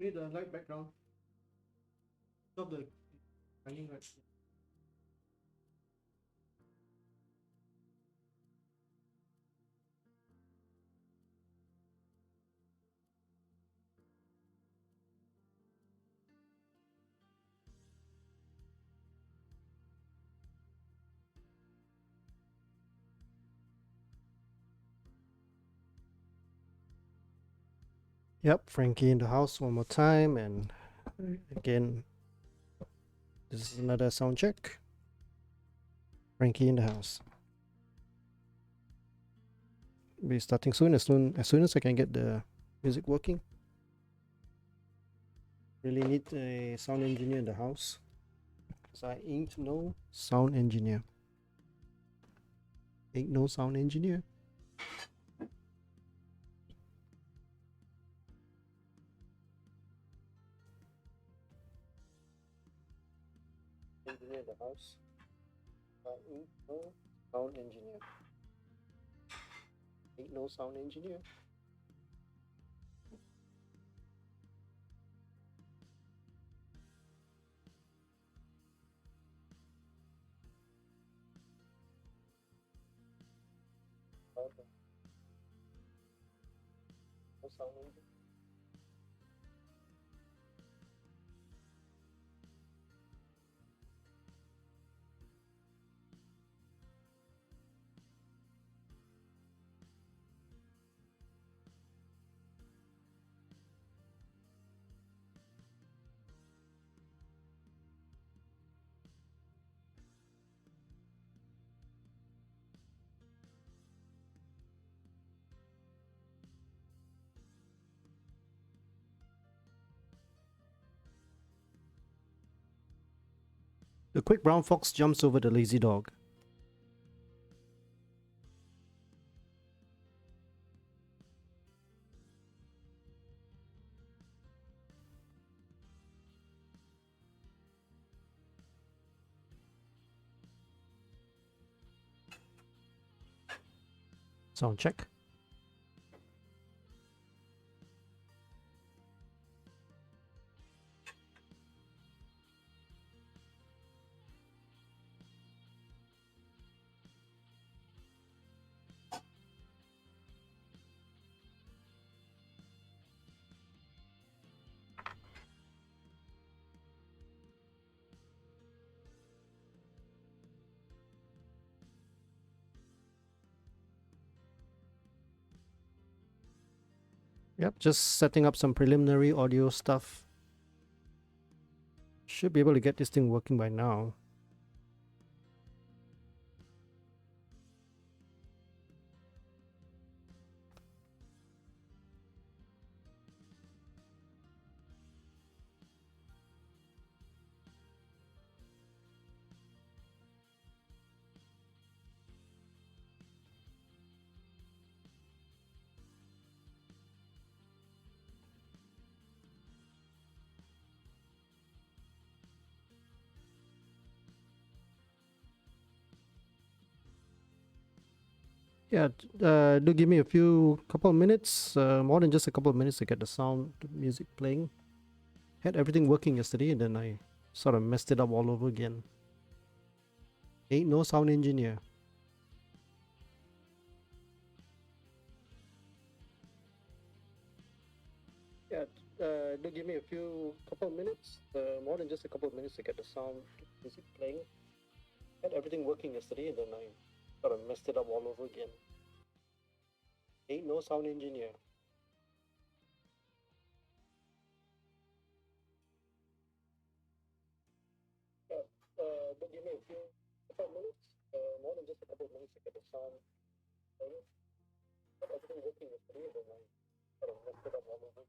need a light background. Stop the running right. Yep, Frankie in the house one more time, and again, this is another sound check. Frankie in the house. Be starting soon as soon as I can get the music working. Really need a sound engineer in the house. So I ain't no sound engineer. Ain't no sound engineer. Engineer in the house. I ain't no sound engineer. Ain't no sound engineer. No sound engineer. The quick brown fox jumps over the lazy dog. Sound check. Yep, just setting up some preliminary audio stuff. Should be able to get this thing working by now. Yeah, do give me a couple of minutes, more than just a couple of minutes to get the sound, the music playing. Had everything working yesterday, and then I sort of messed it up all over again. Ain't no sound engineer. Yeah, do give me a couple of minutes, more than just a couple of minutes to get the sound, the music playing. Had everything working yesterday, and then I sort of messed it up all over again. Ain't no sound engineer. Yeah, do give me a couple of minutes, more than just a couple of minutes to get the sound playing. Had everything working yesterday, and then I sort of messed it up all over.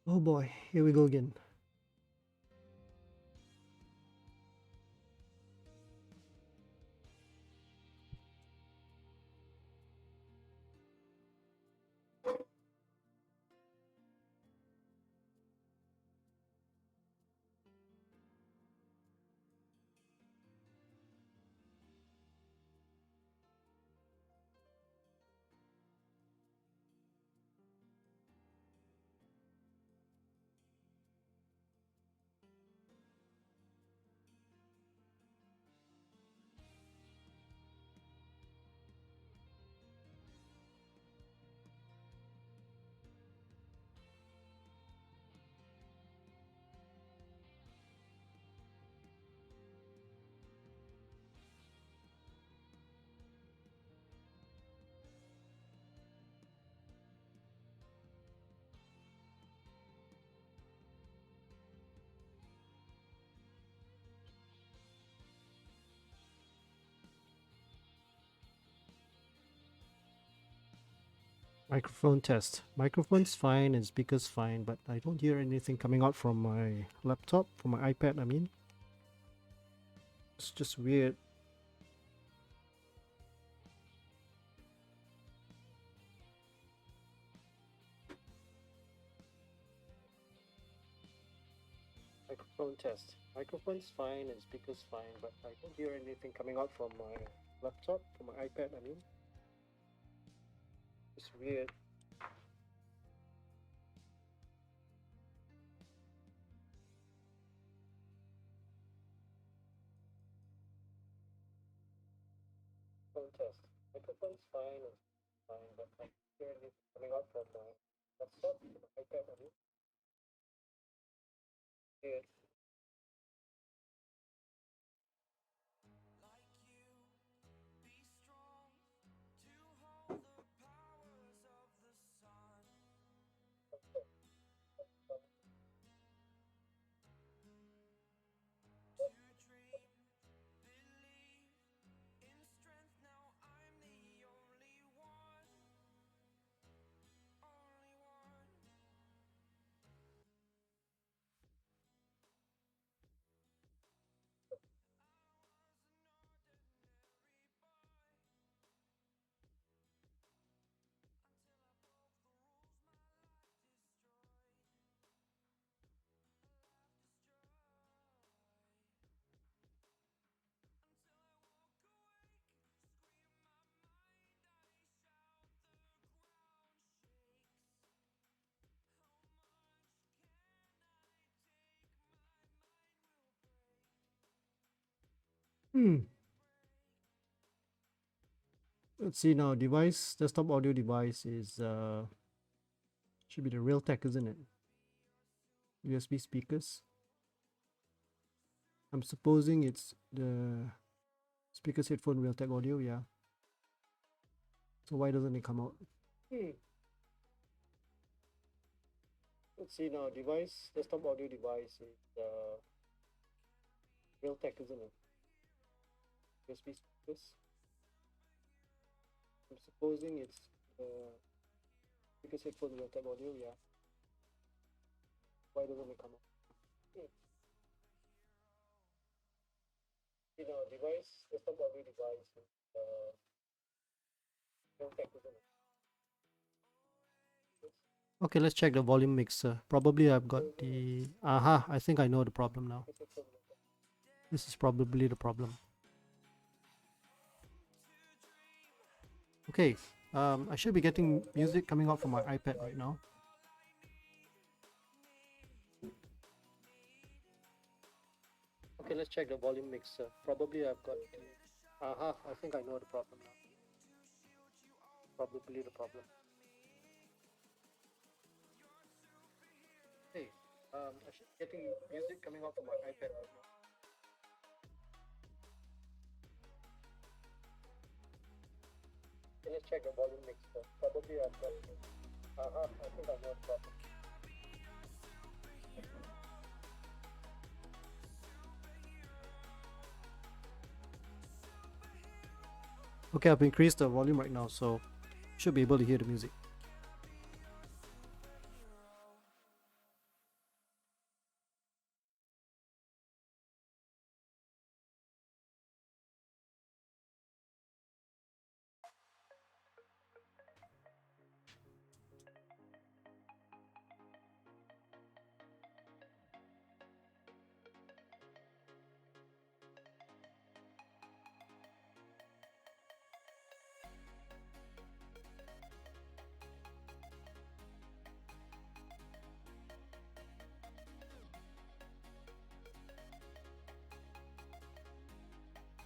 Oh boy, here we go again. Microphone test. Microphone's fine and speaker's fine, but I don't hear anything coming out from my laptop, from my iPad, I mean. It's just weird. Microphone test. Microphone's fine and speaker's fine, but I don't hear anything coming out from my laptop, from my iPad, I mean. It's weird. Microphone test. Microphone's fine and fine, but I don't hear anything coming out from my laptop, from my iPad, I mean. Weird. Let's see now. Device, desktop audio device is should be the Realtek, isn't it? USB speakers. I'm supposing it's the speakers headphone Realtek audio, yeah. So why doesn't it come out? Let's see now. Device, desktop audio device is Realtek, isn't it? USB speakers. I'm supposing it's the speakers headphone Realtek audio, yeah. Why doesn't it come out? You know, device, desktop audio device is Realtek, isn't it? Okay, let's check the volume mixer. Probably I've got the... Aha, I think I know the problem now. This is probably the problem. Okay, I should be getting music coming out from my iPad right now. Okay, let's check the volume mixer. Probably I've got the... Aha, I think I know the problem now. Probably the problem. Hey, I should be getting music coming out from my iPad right now. Okay, let's check the volume mixer. Probably I've got the... Aha, I think I know the problem. Okay, I've increased the volume right now, so should be able to hear the music.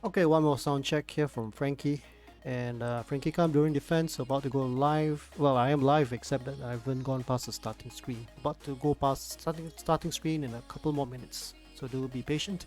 Okay, one more sound check here from Frankie. And Frankie come during defense, about to go live. Well, I am live, except that I haven't gone past the starting screen. About to go past starting screen in a couple more minutes. So do be patient.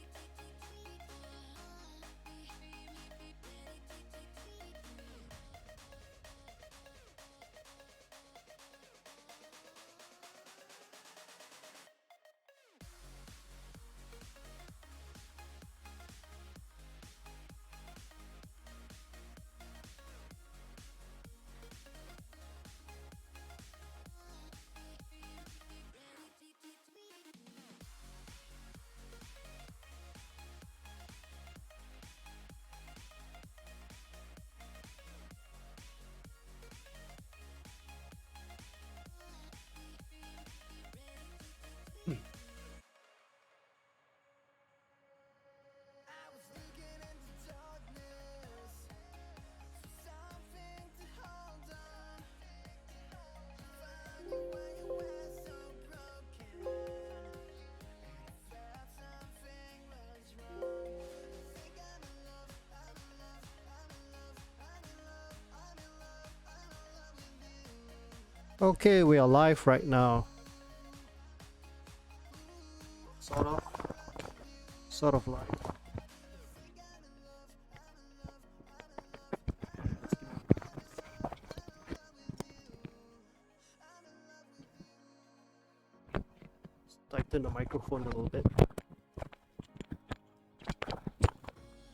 Okay, we are live right now. Sort of live. Tighten the microphone a little bit.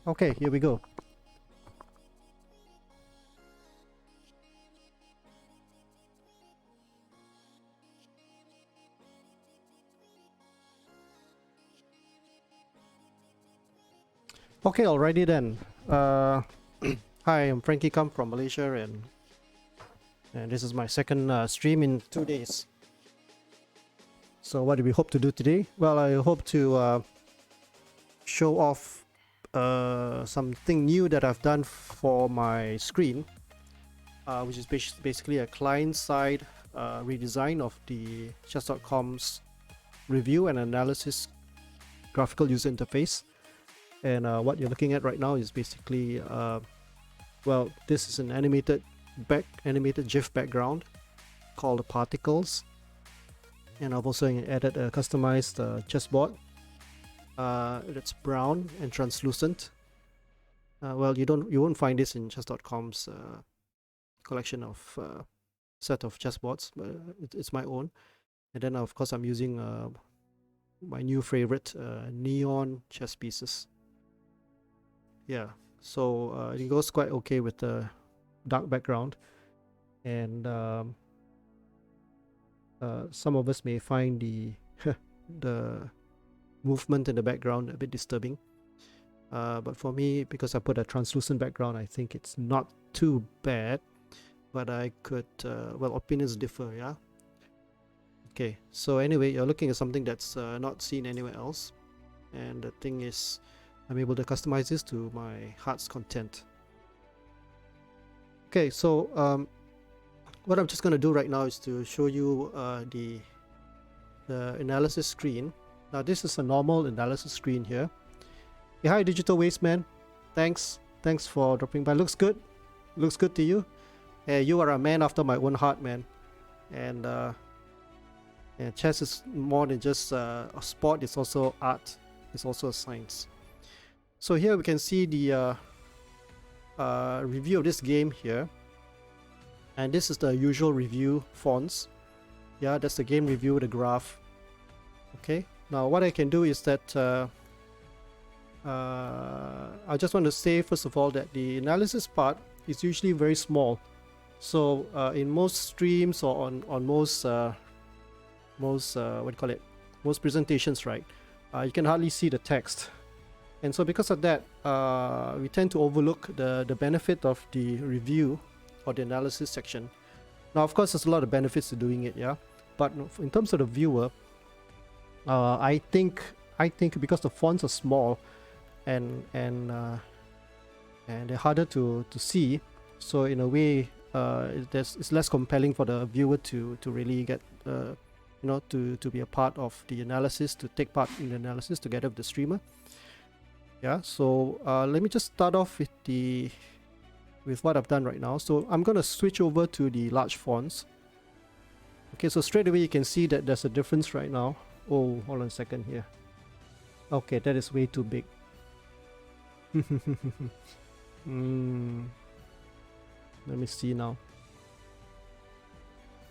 Okay, here we go. Okay, alrighty then. Hi, I'm Frankie Kam from Malaysia, and this is my second stream in 2 days. So what do we hope to do today? Well, I hope to show off something new that I've done for my screen, which is basically a client-side redesign of the chess.com's review and analysis graphical user interface. And what you're looking at right now is basically, well, this is an animated GIF background called the particles, and I've also added a customized chessboard that's brown and translucent. Well, you won't find this in chess.com's collection of set of chessboards, but it's my own. And then of course I'm using my new favorite neon chess pieces. Yeah, so it goes quite okay with the dark background, and some of us may find the the movement in the background a bit disturbing, but for me, because I put a translucent background, I think it's not too bad. But I could, well, opinions differ, yeah. Okay, so anyway, you're looking at something that's not seen anywhere else, and the thing is, I'm able to customize this to my heart's content. Okay, so what I'm just going to do right now is to show you the analysis screen. Now this is a normal analysis screen here. Hey, hi Digital Waste Man, thanks for dropping by. Looks good to you. Hey, you are a man after my own heart, man. And chess is more than just a sport, it's also art, it's also a science. So here we can see the review of this game here, and this is the usual review fonts. Yeah, that's the game review with the graph. Okay, now what I can do is that I just want to say first of all that the analysis part is usually very small. So in most streams or on most what do you call it, most presentations, right, you can hardly see the text. And so because of that, we tend to overlook the benefit of the review or the analysis section. Now, of course, there's a lot of benefits to doing it, yeah. But in terms of the viewer, I think because the fonts are small and they're harder to see, so in a way, it's less compelling for the viewer to really get you know, to be a part of the analysis, to take part in the analysis together with the streamer. Yeah, so let me just start off with what I've done right now. So I'm going to switch over to the large fonts. Okay, so straight away you can see that there's a difference right now. Oh, hold on a second here. Okay, that is way too big. Let me see now.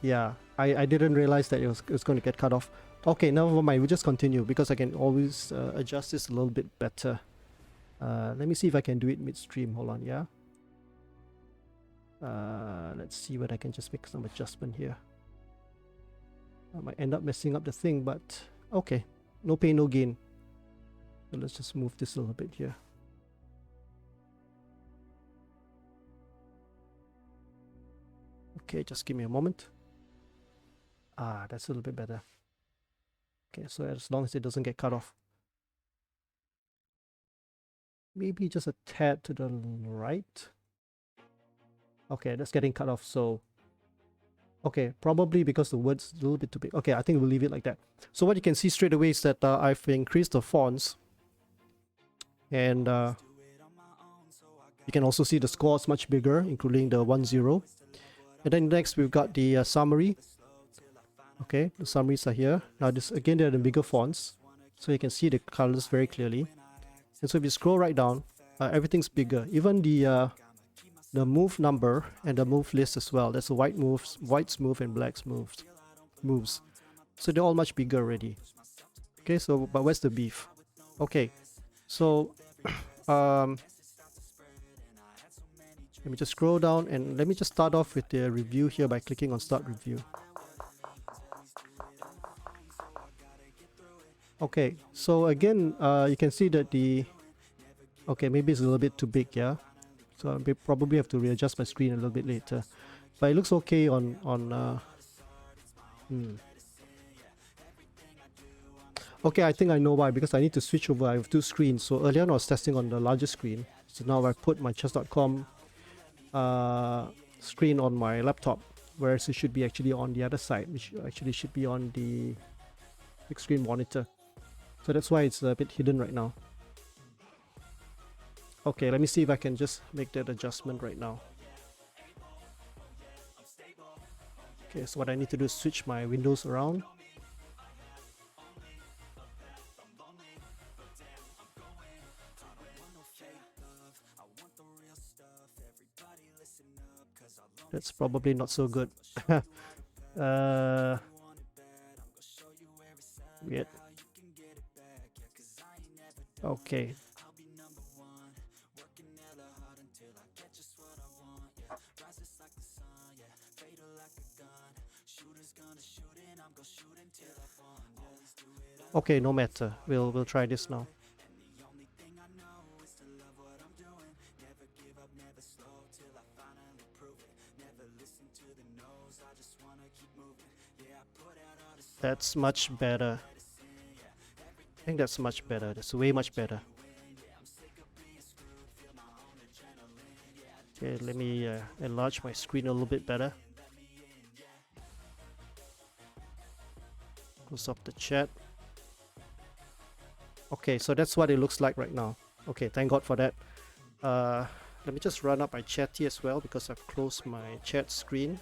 Yeah, I didn't realize that it was going to get cut off. Okay, never mind, we'll just continue because I can always adjust this a little bit better. Let me see if I can do it midstream. Hold on, yeah. Let's see whether I can just make some adjustment here. I might end up messing up the thing, but okay, no pain, no gain. So let's just move this a little bit here. Okay, just give me a moment. Ah, that's a little bit better. Okay, so as long as it doesn't get cut off. Maybe just a tad to the right. Okay, that's getting cut off, so... Okay, probably because the word's a little bit too big. Okay, I think we'll leave it like that. So what you can see straight away is that I've increased the fonts. And you can also see the scores much bigger, including the 1-0. And then next we've got the summary. Okay, the summaries are here. Now this again, they're the bigger fonts, so you can see the colors very clearly. And so if you scroll right down, everything's bigger. Even the move number and the move list as well. There's a whites move and blacks moves. So they're all much bigger already. Okay, so but where's the beef? Okay, so let me just scroll down and let me just start off with the review here by clicking on Start Review. Okay, so again, you can see that okay, maybe it's a little bit too big, yeah. So I probably have to readjust my screen a little bit later. But it looks okay on Okay, I think I know why, because I need to switch over. I have two screens. So earlier on I was testing on the larger screen. So now I put my chess.com screen on my laptop, whereas it should be actually on the other side, which actually should be on the big screen monitor. So that's why it's a bit hidden right now. Okay, let me see if I can just make that adjustment right now. Okay, so what I need to do is switch my windows around. That's probably not so good. Weird. Okay. Okay, no matter. We'll try this now. That's much better. I think that's much better. That's way much better. Okay, let me enlarge my screen a little bit better. Close off the chat. Okay, so that's what it looks like right now. Okay, thank God for that. Let me just run up my chatty as well, because I've closed my chat screen.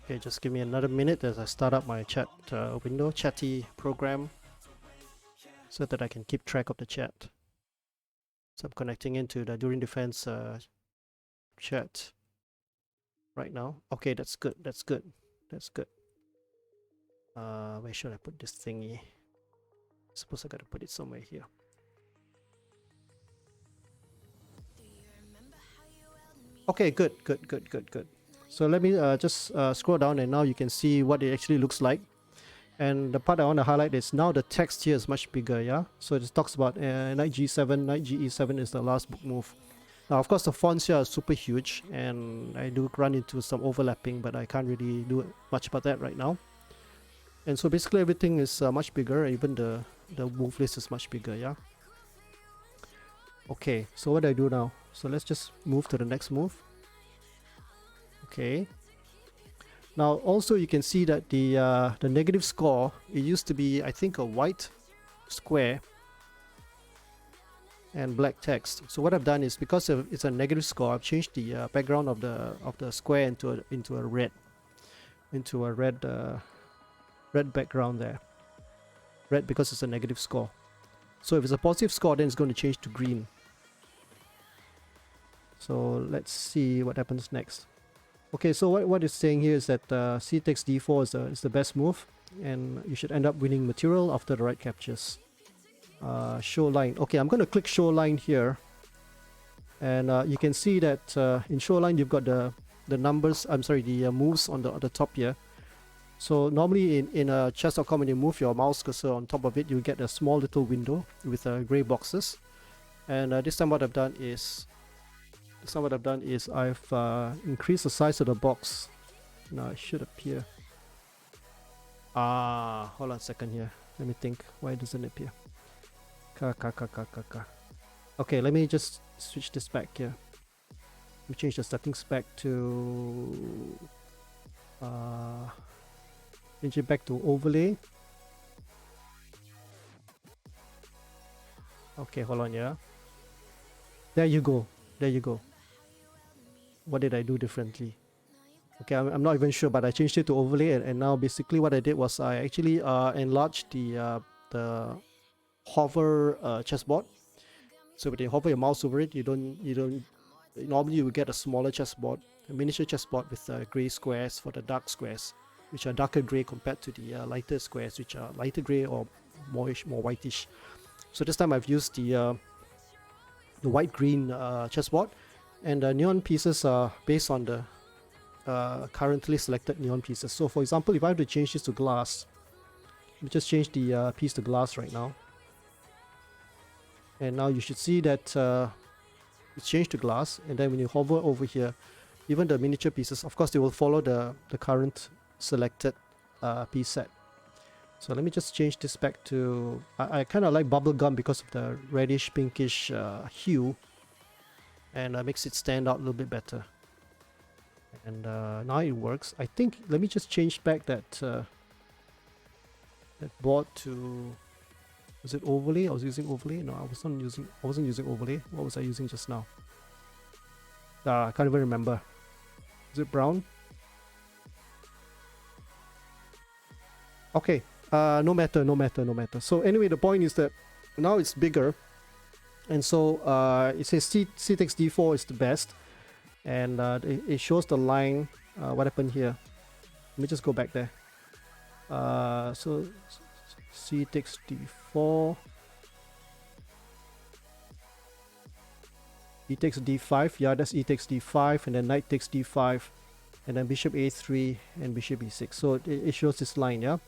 Okay, just give me another minute as I start up my chat window, chatty program, so that I can keep track of the chat. So I'm connecting into the During Defense chat right now. Okay, that's good. That's good. That's good. Where should I put this thingy? Suppose I gotta put it somewhere here. Okay, good. So let me just scroll down, and now you can see what it actually looks like. And the part I want to highlight is now the text here is much bigger, yeah? So it talks about knight g7, knight ge7 is the last book move. Now, of course, the fonts here are super huge, and I do run into some overlapping, but I can't really do much about that right now. And so basically everything is much bigger, even the move list is much bigger, yeah? Okay, so what do I do now? So let's just move to the next move. Okay. Now also you can see that the negative score, it used to be, I think, a white square and black text. So what I've done is, because it's a negative score, I've changed the background of the square into a red red background there. Red because it's a negative score. So if it's a positive score, then it's going to change to green. So let's see what happens next. Okay, so what it's saying here is that ctext d4 is the best move, and you should end up winning material after the right captures. Show line. Okay, I'm going to click show line here, and you can see that in show line you've got the numbers. I'm sorry, the moves on the top here. So normally in chess.com, when you move your mouse cursor on top of it, you get a small little window with gray boxes. And this time what I've done is I've increased the size of the box. Now it should appear. Hold on a second here. Let me think. Why doesn't it appear? Okay, let me just switch this back here. We change the settings back to change it back to overlay. Okay, hold on, yeah. There you go. There you go. What did I do differently? Okay, I'm not even sure, but I changed it to overlay, and now basically what I did was I actually enlarged the hover chessboard. So when you hover your mouse over it, you don't normally you will get a smaller chessboard, a miniature chessboard with gray squares for the dark squares, which are darker gray compared to the lighter squares, which are lighter gray or more whitish. So this time I've used the white-green chessboard, and the neon pieces are based on the currently selected neon pieces. So for example, if I have to change this to glass, let me just change the piece to glass right now. And now you should see that it's changed to glass, and then when you hover over here, even the miniature pieces, of course, they will follow the current selected piece set. So let me just change this back to, I kind of like bubblegum because of the reddish pinkish hue, and makes it stand out a little bit better. And now it works. I think, let me just change back that that board to, was it overlay? I was using overlay. No, I wasn't using overlay. What was I using just now? I can't even remember. Is it brown? Okay, no matter. So anyway, the point is that now it's bigger, and so it says ctext d4 is the best, and it shows the line. What happened here? Let me just go back there. So ctext d4, e takes d5, yeah, that's e takes d5, and then knight takes d5, and then bishop a3 and bishop e6. So it shows this line, yeah.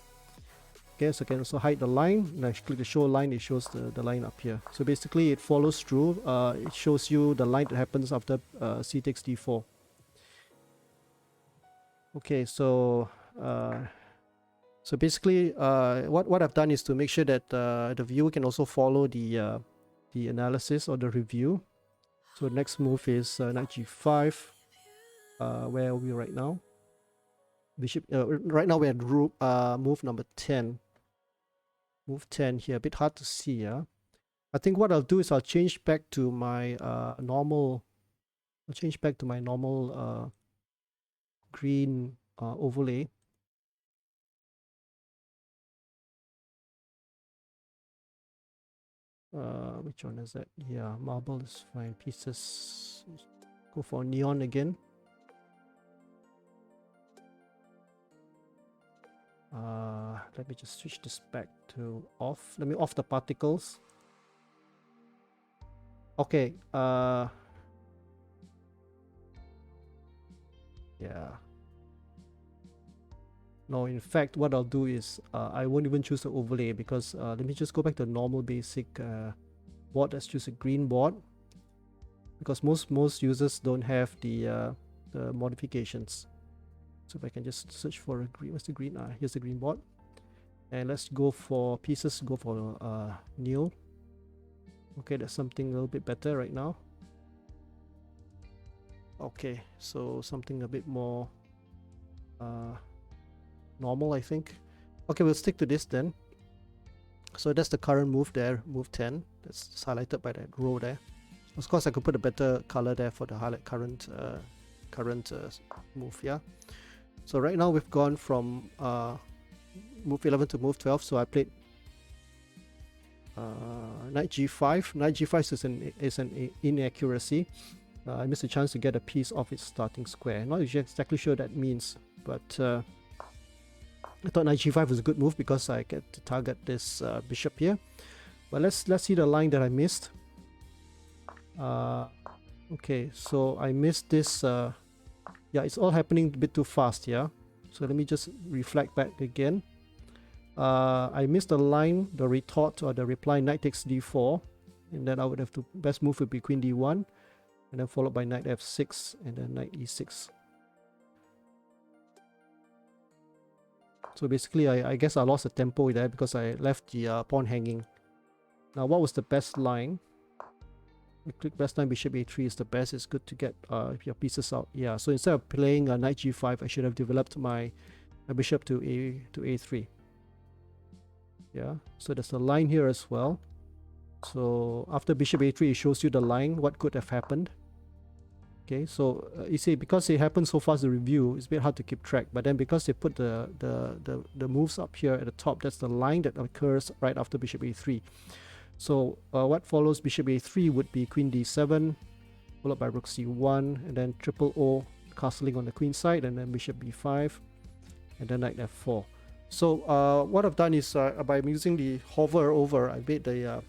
Okay, so I can also hide the line. Now click the show line, it shows the line up here. So basically it follows through. It shows you the line that happens after ctext d4. Okay, so basically what I've done is to make sure that the viewer can also follow the analysis or the review. So next move is knight g5. Where are we right now? Bishop. Right now we're at move number 10. Move 10 here. A bit hard to see. Yeah. I think what I'll do is I'll change back to my normal. I'll change back to my normal green overlay. Which one is that? Yeah, marble is fine. Pieces. Go for neon again. Let me just switch this back to off. Let me off the particles. Okay. Yeah. No, in fact, what I'll do is I won't even choose the overlay, because let me just go back to normal basic board. Let's choose a green board, because most users don't have the modifications. So if I can just search for a green, what's the green? Here's the green board, and let's go for pieces. Go for new. Okay, that's something a little bit better right now. Okay, so something a bit more normal, I think. Okay, we'll stick to this then. So that's the current move there, move 10. That's highlighted by that row there. Of course, I could put a better color there for the highlight current move. Yeah. So right now we've gone from move 11 to move 12. So I played knight g5. Knight g5 is an inaccuracy. I missed a chance to get a piece off its starting square. Not exactly sure what that means, but I thought knight g5 was a good move because I get to target this bishop here. But let's see the line that I missed. Okay, so I missed this. Yeah, it's all happening a bit too fast. Yeah, so let me just reflect back again. I missed the line, the retort or the reply knight takes d4, and then I would have to best move would be queen d1, and then followed by knight f6 and then knight e6. So basically, I guess I lost the tempo there because I left the pawn hanging. Now, what was the best line? We click best line, bishop a3 is the best. It's good to get your pieces out. Yeah, so instead of playing knight g5, I should have developed my bishop to a3. Yeah, so there's a line here as well. So after bishop a3, it shows you the line, what could have happened. Okay, so you see, because it happened so fast, the review, it's a bit hard to keep track. But then because they put the moves up here at the top, that's the line that occurs right after bishop a3. So what follows bishop a3 would be queen d7, followed by rook c1, and then triple O castling on the queen side, and then bishop b5, and then knight f4. So what I've done is by using the hover over, I made the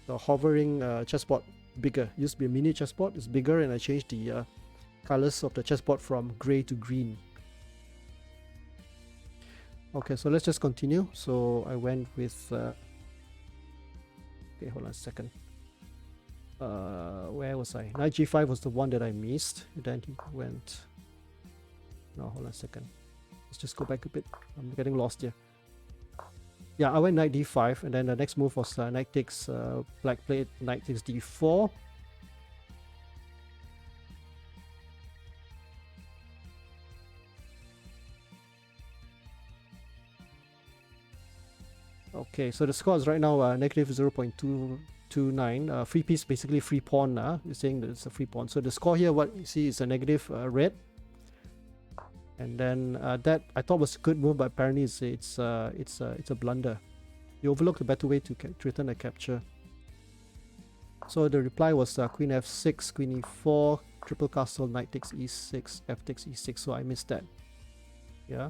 hovering chessboard bigger. It used to be a mini chessboard, it's bigger, and I changed the colors of the chessboard from gray to green. Okay, so let's just continue. So I went with okay, hold on a second. Where was I? Knight g5 was the one that I missed. Then he went. No, hold on a second. Let's just go back a bit. I'm getting lost here. Yeah, I went knight d5, and then the next move was knight takes black played knight takes d4. Okay, so the score is right now negative 0.229. Free piece, basically free pawn. You're saying that it's a free pawn. So the score here, what you see is a negative red. And then that I thought was a good move, but apparently it's a blunder. You overlooked a better way to return a capture. So the reply was queen f6, queen e4, triple castle, knight takes e6, f takes e6. So I missed that. Yeah.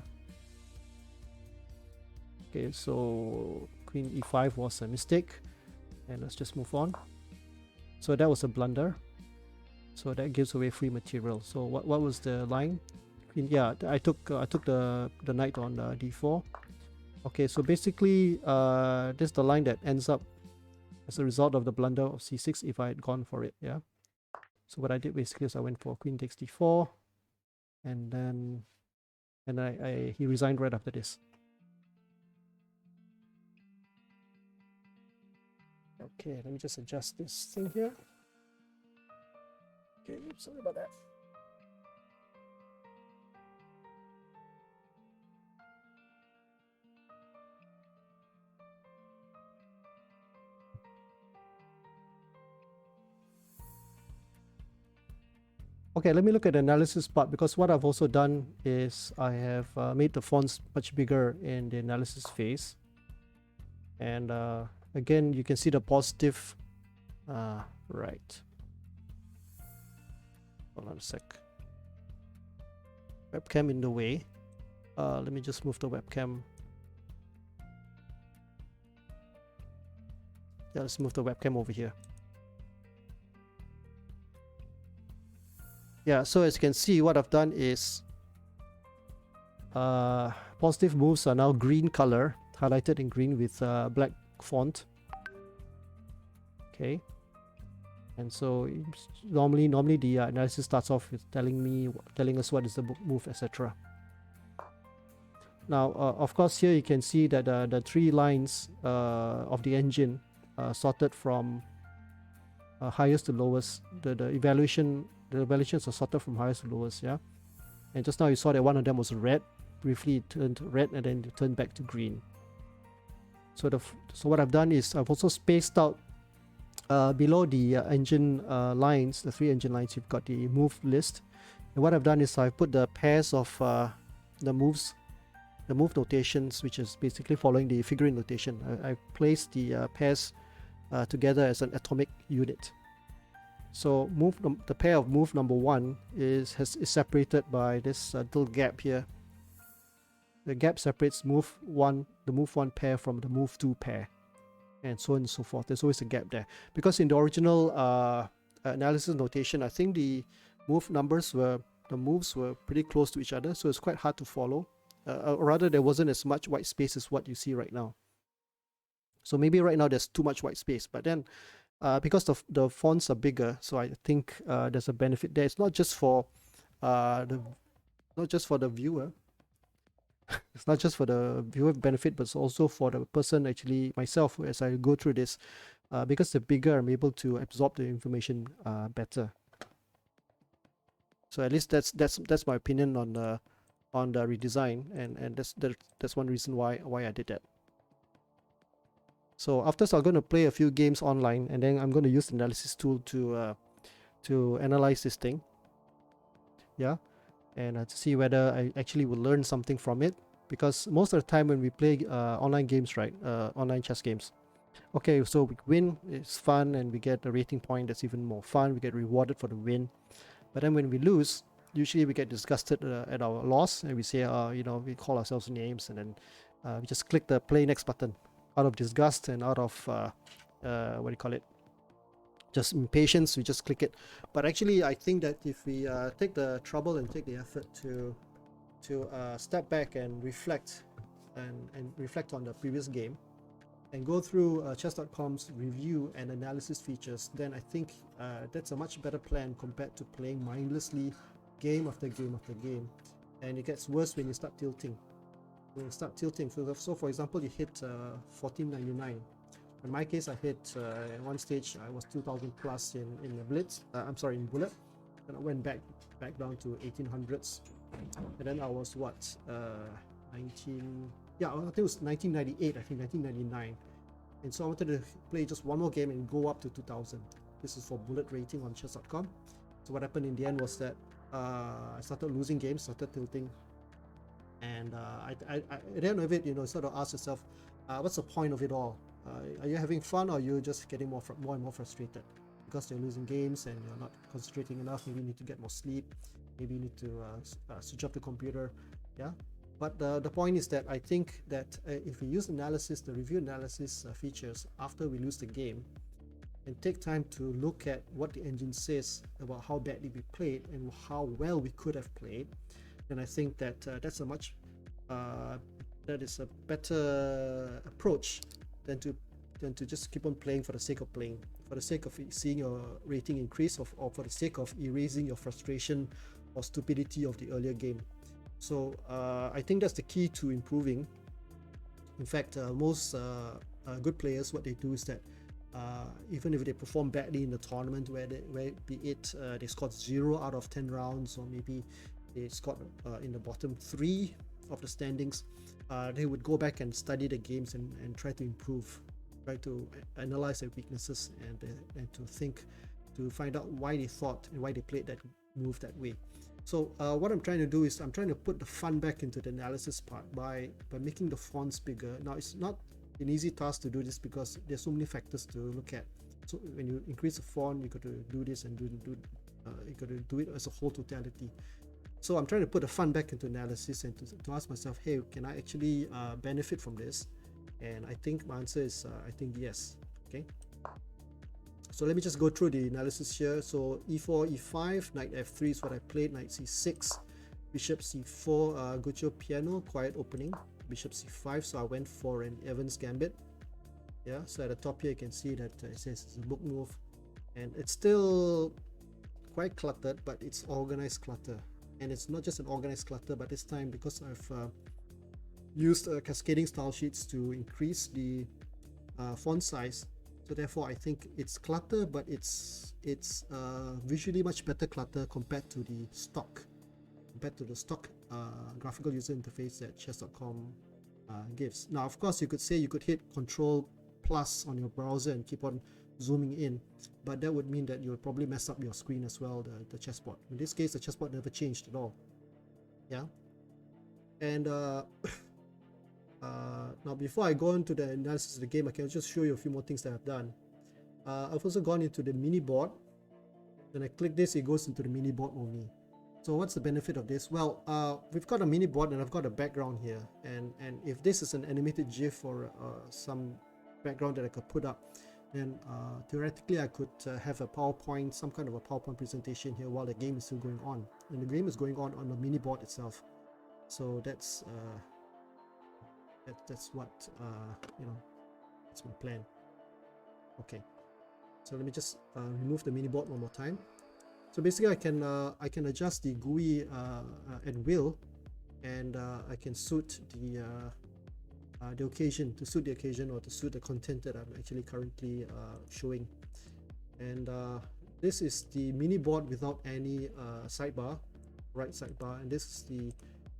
Okay, so queen e5 was a mistake, and let's just move on. So that was a blunder. So that gives away free material. So what was the line? Yeah, I took the knight on d4. Okay, so basically this is the line that ends up as a result of the blunder of c6 if I had gone for it. Yeah. So what I did basically is I went for queen takes d4, and then he resigned right after this. Okay, let me just adjust this thing here. Okay, sorry about that. Okay, let me look at the analysis part, because what I've also done is I have made the fonts much bigger in the analysis phase. And again, you can see the positive. Right. Hold on a sec. Webcam in the way. Let me just move the webcam. Yeah, let's move the webcam over here. Yeah, so as you can see, what I've done is positive moves are now green color, highlighted in green with black font. Okay, and so normally the analysis starts off with telling us what is the move, etc. Now, of course, here you can see that the three lines of the engine sorted from highest to lowest. The evaluations are sorted from highest to lowest. Yeah. And just now you saw that one of them was red. Briefly it turned red and then it turned back to green. So what I've done is I've also spaced out below the engine lines, the 3 engine lines, you've got the move list. And what I've done is I've put the pairs of the move notations, which is basically following the figurine notation. I've placed the pairs together as an atomic unit. So the pair of move number 1 is separated by this little gap here. The gap separates the move 1 pair from the move 2 pair, and so on and so forth. There's always a gap there because in the original analysis notation, I think the moves were pretty close to each other, so it's quite hard to follow. Or rather, there wasn't as much white space as what you see right now. So maybe right now there's too much white space, but then because the fonts are bigger, so I think there's a benefit there. It's not just for the viewer. It's not just for the viewer benefit, but it's also for the person, actually myself, as I go through this, because the bigger, I'm able to absorb the information better. So at least that's my opinion on the redesign, and that's one reason why I did that. So after, I'm going to play a few games online, and then I'm going to use the analysis tool to analyze this thing. Yeah, and to see whether I actually will learn something from it, because most of the time when we play online games, right, online chess games, okay, so we win, it's fun, and we get a rating point, that's even more fun, we get rewarded for the win. But then when we lose, usually we get disgusted at our loss, and we say, we call ourselves names, and then we just click the play next button out of disgust and out of what do you call it, just impatience. We just click it. But actually, I think that if we take the trouble and take the effort to step back and reflect and reflect on the previous game and go through chess.com's review and analysis features, then I think that's a much better plan compared to playing mindlessly game after game after game. And it gets worse when you start tilting. So for example, you hit 1499. In my case, I hit at one stage I was 2000 plus in the blitz. In bullet, and I went back down to 1800s, and then I was what 19. Yeah, I think it was 1998. I think 1999. And so I wanted to play just one more game and go up to 2000. This is for bullet rating on chess.com. So what happened in the end was that I started losing games, started tilting. And at the end of it, sort of ask yourself, what's the point of it all? Are you having fun, or are you just getting more and more frustrated because you're losing games and you're not concentrating enough? Maybe you need to get more sleep. Maybe you need to switch off the computer. Yeah. But the point is that I think that if we use the review analysis features after we lose the game, and take time to look at what the engine says about how badly we played and how well we could have played, then I think that that is a better approach than to just keep on playing for the sake of playing, for the sake of seeing your rating increase, or for the sake of erasing your frustration or stupidity of the earlier game. So I think that's the key to improving. In fact, most good players, what they do is that even if they perform badly in the tournament, where be it they scored 0 out of 10 rounds, or maybe they scored in the bottom 3 of the standings, they would go back and study the games and try to improve, try to analyze their weaknesses, and to think, to find out why they thought and why they played that move that way. So what I'm trying to do is I'm trying to put the fun back into the analysis part by making the fonts bigger. Now, it's not an easy task to do this because there's so many factors to look at. So when you increase the font, you got to do this and you got to do it as a whole totality. So I'm trying to put the fun back into analysis and to ask myself, hey, can I actually benefit from this? And I think my answer is I think yes. Okay. So let me just go through the analysis here. So e4, e5, knight f3 is what I played, knight c6, bishop c4, Guccio piano, quiet opening, bishop c5, so I went for an Evans gambit. Yeah, so at the top here you can see that it says it's a book move, and it's still quite cluttered, but it's organized clutter. And it's not just an organized clutter, but this time, because I've used cascading style sheets to increase the font size, so therefore I think it's clutter, but it's visually much better clutter compared to the stock compared to the stock graphical user interface that chess.com gives. Now, of course, you could say you could hit Control Plus on your browser and keep on zooming in, but that would mean that you would probably mess up your screen as well, the chessboard. In this case, the chessboard never changed at all. Yeah. And now before I go into the analysis of the game, I can just show you a few more things that I've done. I've also gone into the mini board. When I click this, it goes into the mini board only. So what's the benefit of this? Well, we've got a mini board and I've got a background here, and if this is an animated GIF or some background that I could put up, then theoretically I could have a PowerPoint, some kind of a PowerPoint presentation here while the game is still going on, and the game is going on the mini board itself. So that's what you know, that's my plan. Okay, so let me just remove the mini board one more time. So basically, I can adjust the GUI at will, and I can suit the occasion, to suit the occasion or to suit the content that I'm actually currently showing. And this is the mini board without any sidebar, right sidebar, and this is the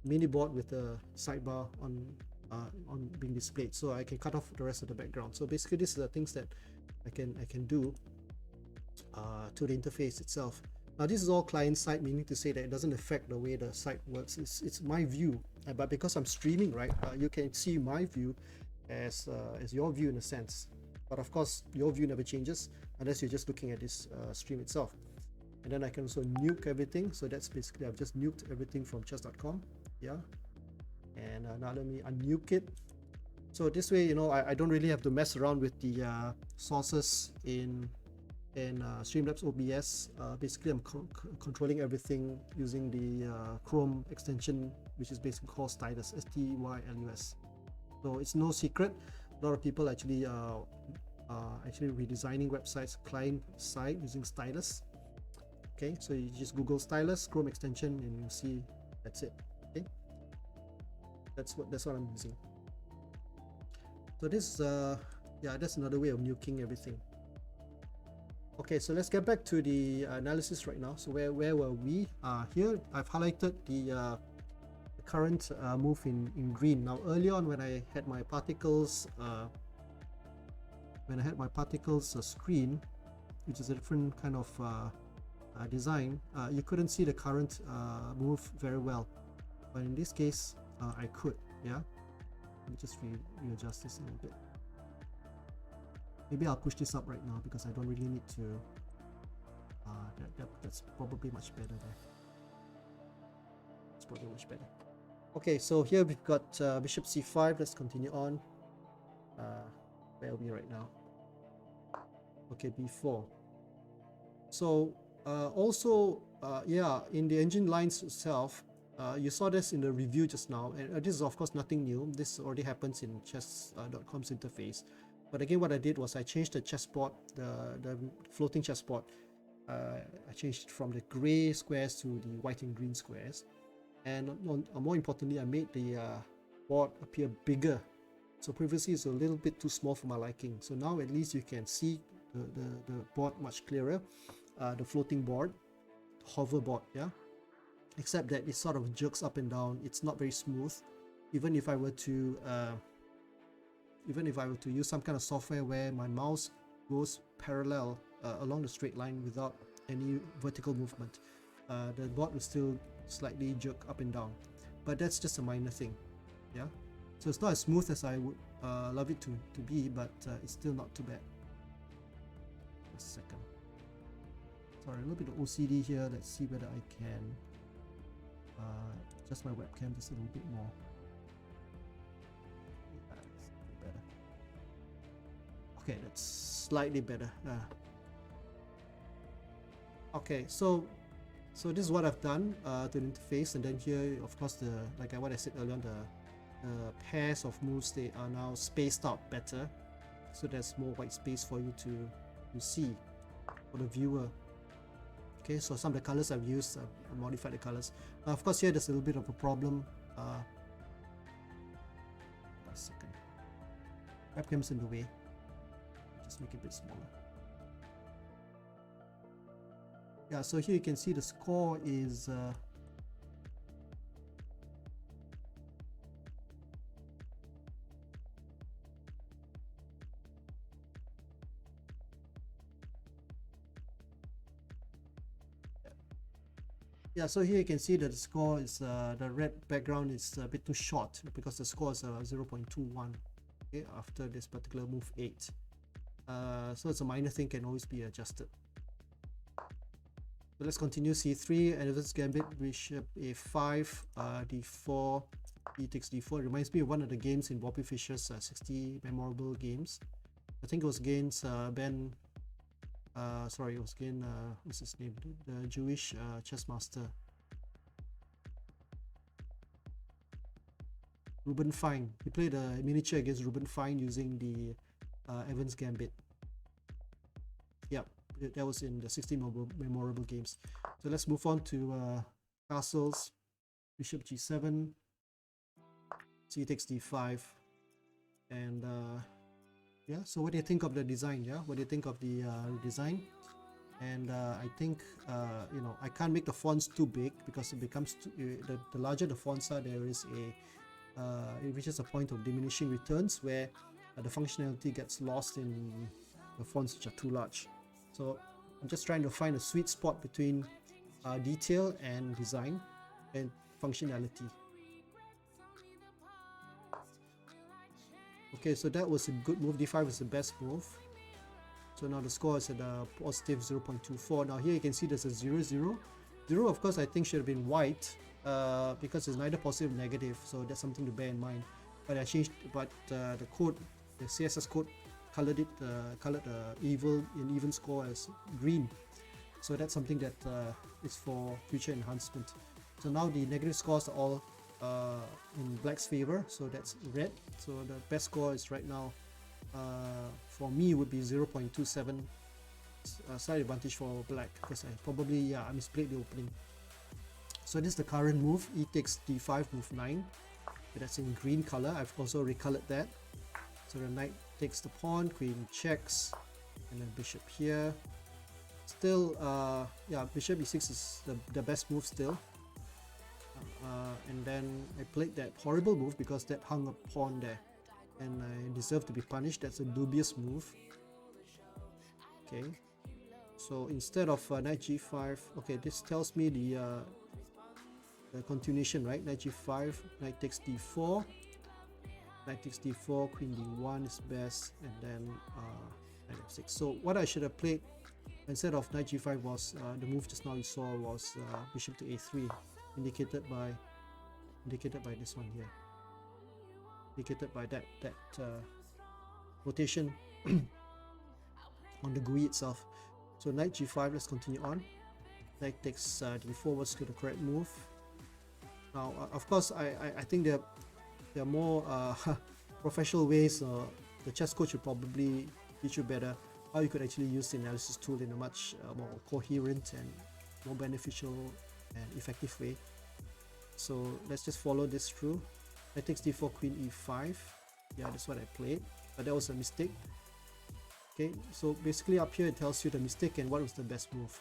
mini board with the sidebar on being displayed, so I can cut off the rest of the background. So basically, these are the things that I can do to the interface itself. Now this is all client side, meaning to say that it doesn't affect the way the site works. It's my view, but because I'm streaming, right, you can see my view as your view in a sense. But of course, your view never changes unless you're just looking at this stream itself. And then I can also nuke everything. So that's basically, I've just nuked everything from chess.com. Yeah. And now let me unnuke it. So this way, you know, I don't really have to mess around with the sources in Streamlabs OBS. Basically, I'm controlling everything using the Chrome extension, which is basically called Stylus, S-T-Y-L-U-S. So it's no secret. A lot of people actually redesigning websites client side using Stylus. Okay, so you just Google Stylus Chrome extension and you see that's it. Okay, that's what I'm using. So this yeah, that's another way of nuking everything. Okay, so let's get back to the analysis right now. So where were we? Here I've highlighted the current move in green. Now earlier on, when I had my particles screen, which is a different kind of design, you couldn't see the current move very well, but in this case I could. Yeah, let me just readjust this a little bit. Maybe I'll push this up right now because I don't really need to. That's probably much better there. It's probably much better. Okay, so here we've got bishop c5. Let's continue on. Where are we right now? Okay, b4. So also, yeah, in the engine lines itself, you saw this in the review just now, and this is of course nothing new. This already happens in chess.com's interface. But again, what I did was I changed the chessboard, the floating chessboard. I changed it from the gray squares to the white and green squares. And more importantly, I made the board appear bigger. So previously it's a little bit too small for my liking. So now at least you can see the board much clearer. The floating board, hoverboard, yeah. Except that it sort of jerks up and down. It's not very smooth. Even if I were to use some kind of software where my mouse goes parallel along the straight line without any vertical movement, the board will still slightly jerk up and down. But that's just a minor thing, yeah. So it's not as smooth as I would love it to be, but it's still not too bad. Just a second. Sorry, a little bit of OCD here. Let's see whether I can adjust my webcam just a little bit more. Okay, that's slightly better. Okay, so this is what I've done to the interface, and then here, of course, like what I said earlier on, the pairs of moves, they are now spaced out better, so there's more white space for you to see for the viewer. Okay, so some of the colors I've used, I've modified the colors. Now, of course, here there's a little bit of a problem. A second, webcam's in the way. Just make it a bit smaller. Yeah, so here you can see the score is Yeah, so here you can see that the score is the red background is a bit too short because the score is 0.21, okay, after this particular move 8. So it's a minor thing, can always be adjusted. So let's continue c3, Analysis Gambit, bishop a5, d4, e takes d4. It reminds me of one of the games in Bobby Fischer's 60 memorable games. I think it was against Ben, sorry, it was against, what's his name, the Jewish chess master, Ruben Fine. He played a miniature against Ruben Fine using the Evans Gambit. Yep, that was in the 60 memorable games. So let's move on to castles. Bishop g7, c takes d5, and yeah. So what do you think of the design? Yeah, what do you think of the design? And I think you know, I can't make the fonts too big because it becomes the larger the fonts are, there is a it reaches a point of diminishing returns where the functionality gets lost in the fonts which are too large. So I'm just trying to find a sweet spot between detail and design and functionality. Okay, so that was a good move. d5 is the best move. So now the score is at a positive 0.24. Now here you can see there's a 0, 0. 0, of course, I think should have been white because it's neither positive nor negative. So that's something to bear in mind. But I changed, but the code, the CSS code, colored it, colored even score as green. So that's something that is for future enhancement. So now the negative scores are all in black's favor. So that's red. So the best score is right now, for me, would be 0.27. Slight advantage for black because I probably, I misplayed the opening. So this is the current move. E takes d5, move 9. That's in green color. I've also recolored that. So the knight takes the pawn, queen checks, and then bishop here. Still, yeah, bishop e6 is the best move still. And then I played that horrible move because that hung a pawn there, and I deserve to be punished. That's a dubious move. Okay, so instead of knight g5, okay, this tells me the continuation, right? Knight g5, knight takes d4, knight takes d4, queen d1 is best, and then knight f6. So what I should have played instead of knight g5 was the move just now you saw was bishop to a3, indicated by this one here, indicated by that rotation on the GUI itself. So knight g5, let's continue on. Knight takes d4 was to the correct move. Now of course I think there are more professional ways. The chess coach should probably teach you better how you could actually use the analysis tool in a much more coherent and more beneficial and effective way. So let's just follow this through. Knight takes d4, queen e5. Yeah, that's what I played, but that was a mistake. Okay, so basically up here it tells you the mistake and what was the best move.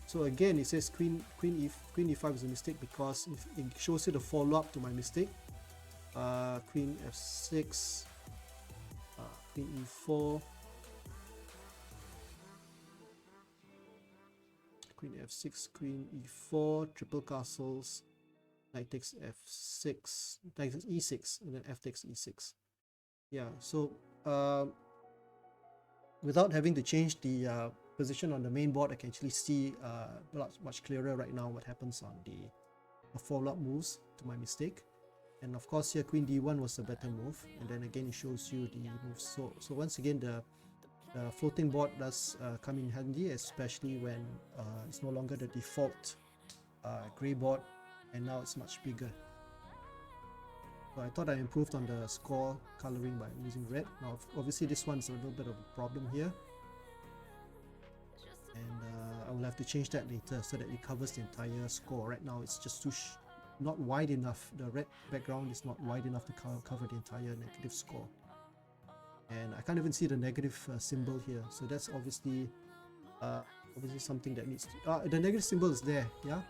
So again, it says queen e5 is a mistake because it shows you the follow-up to my mistake. Queen f6, queen e4, queen f6, queen e4, triple castles, knight takes f6, knight takes e6, and then f takes e6. Yeah, so without having to change the position on the main board, I can actually see much clearer right now what happens on the follow-up moves to my mistake. And of course here queen d1 was a better move, and then again it shows you the moves. So once again the floating board does come in handy, especially when it's no longer the default gray board and now it's much bigger. So I thought I improved on the score coloring by using red. Now obviously this one's a little bit of a problem here, and I will have to change that later so that it covers the entire score. Right now it's just not wide enough. The red background is not wide enough to cover the entire negative score, and I can't even see the negative symbol here. So that's obviously something that needs to, the negative symbol is there. Yeah,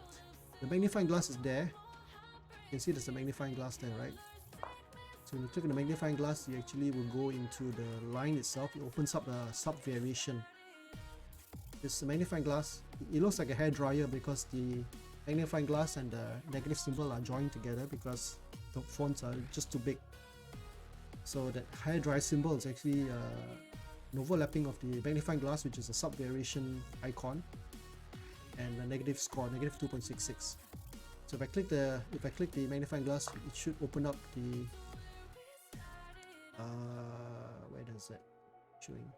the magnifying glass is there. You can see there's a magnifying glass there, right? So when you click on the magnifying glass, you actually will go into the line itself. It opens up a sub variation. This magnifying glass, it looks like a hair dryer because the magnifying glass and the negative symbol are joined together because the fonts are just too big. So that high dry symbol is actually an overlapping of the magnifying glass, which is a sub variation icon, and a negative score, negative 2.66. So if I click the magnifying glass, it should open up the where does that showing?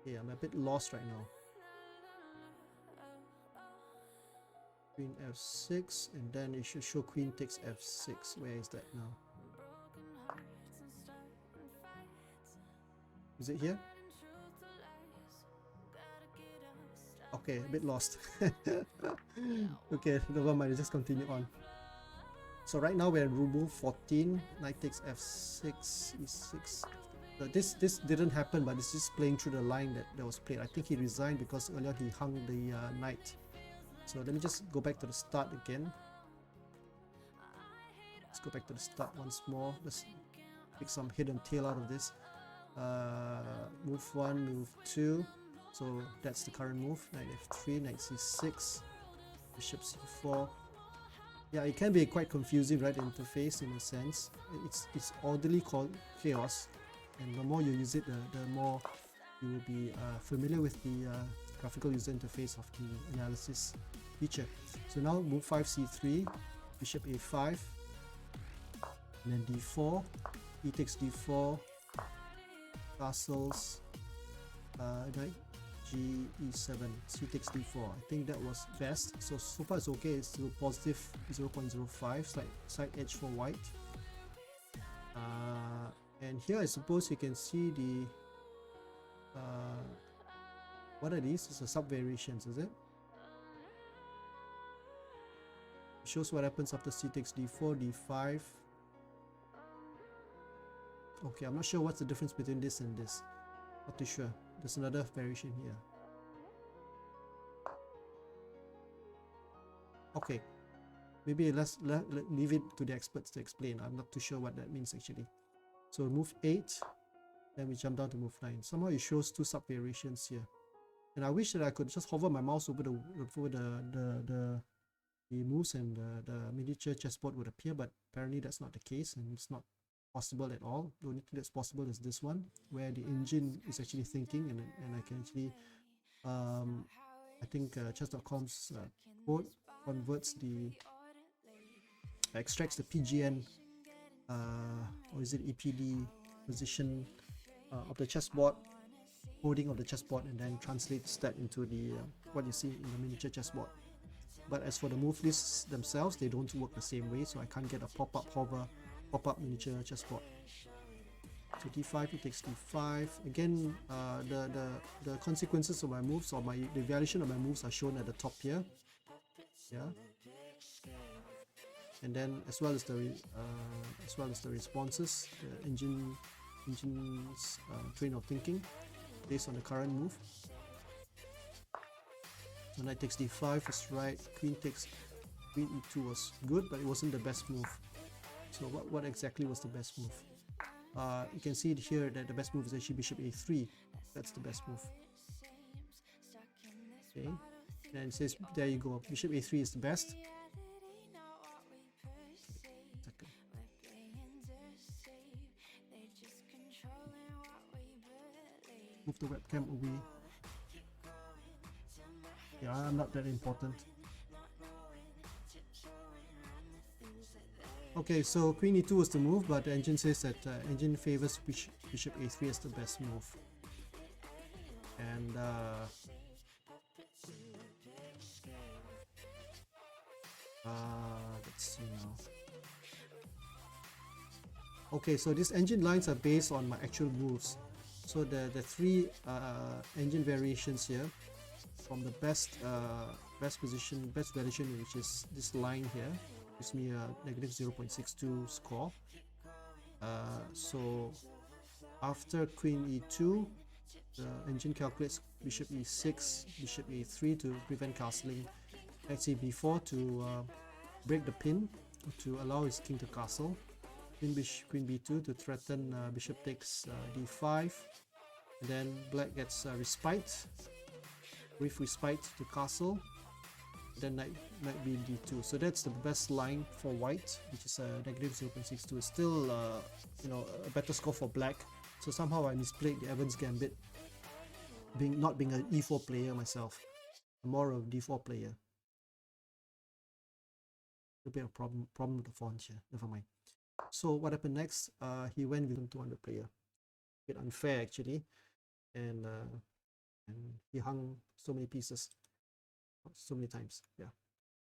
Yeah, I'm a bit lost right now. Queen f6, and then it should show queen takes f6. Where is that now? Is it here? Okay, a bit lost. Okay, never mind, just continue on. So right now we're in move 14, knight takes f6, e6. This didn't happen, but it's just playing through the line that was played. I think he resigned because earlier he hung the knight. So let me just go back to the start again. Let's go back to the start once more. Let's pick some hidden tail out of this. Move 1, move 2. So that's the current move. Knight f3, knight c6, bishop c4. Yeah, it can be quite confusing, right? Interface in a sense. It's orderly called chaos, and the more you use it, the more you will be familiar with the graphical user interface of the analysis feature. So now move 5 c3, bishop a5, and then d4, e takes d4, castles, knight g e7, c takes d4. I think that was best. So far it's okay. It's still positive 0.05, side edge for white. And here I suppose you can see the what are these? It's a sub variations, is it? It shows what happens after c takes d4, d5. Okay, I'm not sure what's the difference between this and this. Not too sure. There's another variation here. Okay, maybe let's leave it to the experts to explain. I'm not too sure what that means actually. So move 8, then we jump down to move 9. Somehow it shows two sub variations here, and I wish that I could just hover my mouse over the moves and the miniature chessboard would appear, but apparently that's not the case, and it's not possible at all. The only thing that's possible is this one, where the engine is actually thinking, and I can actually I think chess.com's code converts the extracts the PGN or is it EPD position of the chessboard, coding of the chessboard, and then translates that into the what you see in the miniature chessboard. But as for the move lists themselves, they don't work the same way, so I can't get a pop-up hover, pop-up miniature chessboard. So d5, it takes d5. Again, the consequences of my moves, or the evaluation of my moves, are shown at the top here. Yeah, and then as well as the responses, the engine's train of thinking based on the current move. So knight takes d5 was right. Queen e2 was good, but it wasn't the best move. So what exactly was the best move? You can see here that the best move is actually bishop a3. That's the best move. Okay, and it says there you go, bishop a3 is the best. Second. Move the webcam away. Yeah, I'm not that important. Okay, so queen e2 was the move, but the engine says that engine favors bishop a3 as the best move. And let's see now. Okay, so these engine lines are based on my actual moves. So the three engine variations here, from the best position, best variation, which is this line here, gives me a negative 0.62 score. So after queen e2, the engine calculates bishop e6, bishop a3 to prevent castling, knight c4 to break the pin to allow his king to castle, queen b2 to threaten bishop takes d5, and then black gets respite, with respite to castle, then might be D2. So that's the best line for white, which is a negative 0.62. It's still you know, a better score for black. So somehow I misplayed the Evans Gambit, not being an E4 player myself, more of D4 player. A bit of problem with the font here. Never mind. So what happened next? He went with 200 player. A bit unfair actually, and he hung so many pieces, so many times. Yeah.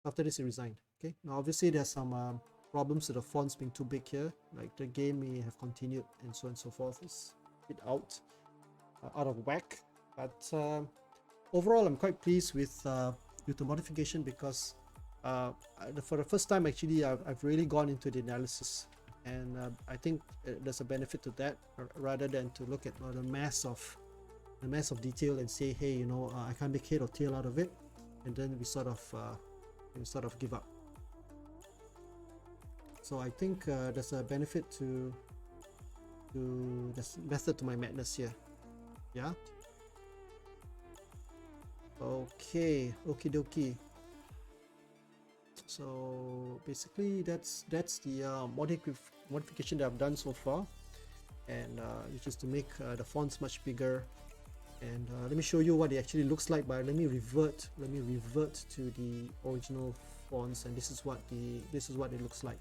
After this, he resigned. Okay. Now obviously there's some problems with the fonts being too big here. Like the game may have continued and so on and so forth. It's a bit out of whack. But overall, I'm quite pleased with the modification because for the first time actually I've really gone into the analysis, and I think there's a benefit to that rather than to look at the mass of detail and say, hey, you know, I can't make head or tail out of it, and then we sort of give up. So I think there's a benefit to this method to my madness here. Yeah. Okay, okie dokie. So basically that's the modification that I've done so far, and which is to make the fonts much bigger. And let me show you what it actually looks like. But let me revert to the original fonts, and this is what it looks like.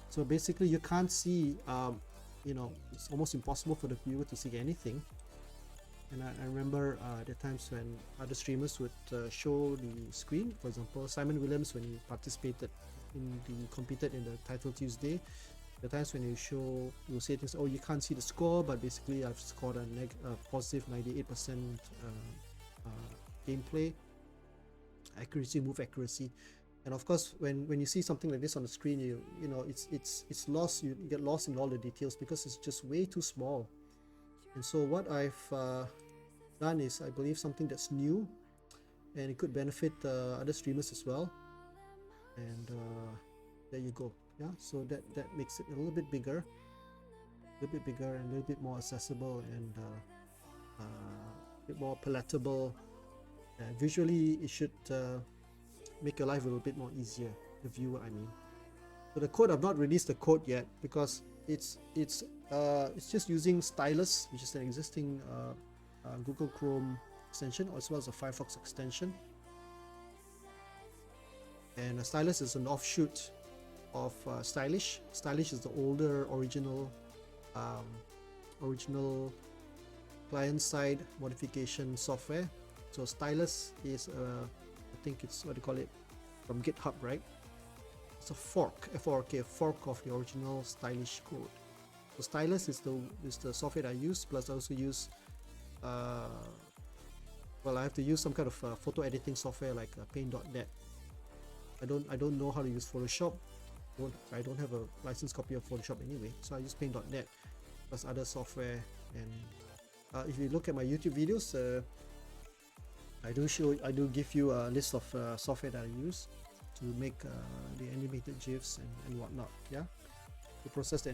So basically you can't see, you know, it's almost impossible for the viewer to see anything. And I remember the times when other streamers would show the screen. For example, Simon Williams, when he competed in the Title Tuesday, the times when you say things, oh, you can't see the score, but basically I've scored a positive 98% gameplay accuracy, move accuracy. And of course, when you see something like this on the screen, you know it's lost. You get lost in all the details because it's just way too small. And so what I've done is, I believe, something that's new, and it could benefit other streamers as well. And there you go. Yeah, so that makes it a little bit bigger and a little bit more accessible, and a bit more palatable. Visually, it should make your life a little bit more easier, the viewer, I mean. So the code, I've not released the code yet because it's just using Stylus, which is an existing Google Chrome extension, as well as a Firefox extension. And Stylus is an offshoot of Stylish. Stylish is the older original client-side modification software. So Stylus is I think it's, what do you call it, from GitHub, right? It's a fork, F-O-R-K, a fork of the original Stylish code. So Stylus is the software that I use. Plus I also use well, I have to use some kind of photo editing software like Paint.net. I don't know how to use Photoshop. I don't have a licensed copy of Photoshop anyway, so I use Paint.net plus other software. And if you look at my YouTube videos, I do give you a list of software that I use to make the animated GIFs and whatnot. Yeah, to process the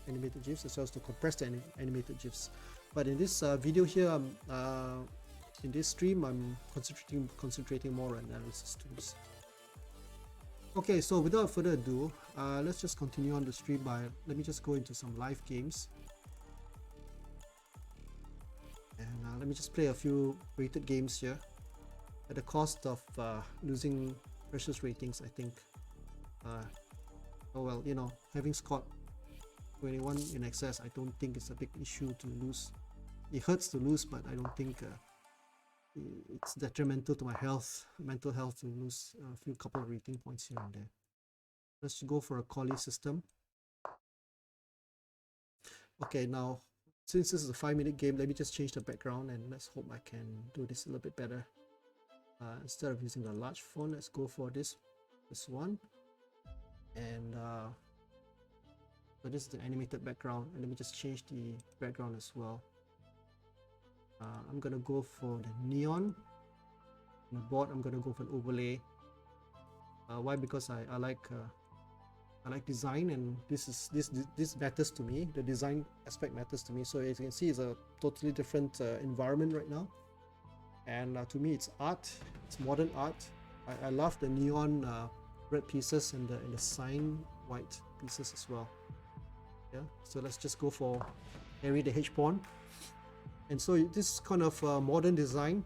animated GIFs as well as to compress the animated GIFs. But in this video here, in this stream, I'm concentrating more on analysis tools. Okay, so without further ado, let's just continue on the stream by, let me just go into some live games. And let me just play a few rated games here at the cost of losing precious ratings, I think. Oh well, you know, having scored 21 in excess, I don't think it's a big issue to lose. It hurts to lose, but I don't think it's detrimental to my mental health, to lose a couple of rating points here and there. Let's go for a Collie system. Okay, now since this is a 5-minute game, let me just change the background and let's hope I can do this a little bit better. Instead of using the large font, let's go for this one. And so this is the animated background, and let me just change the background as well. I'm gonna go for the neon. On the board, I'm gonna go for an overlay. Why? Because I like design, and this matters to me. The design aspect matters to me. So as you can see, it's a totally different environment right now, and to me, it's art. It's modern art. I love the neon red pieces and the cyan white pieces as well. Yeah, so let's just go for Harry the H pawn. And so this kind of modern design,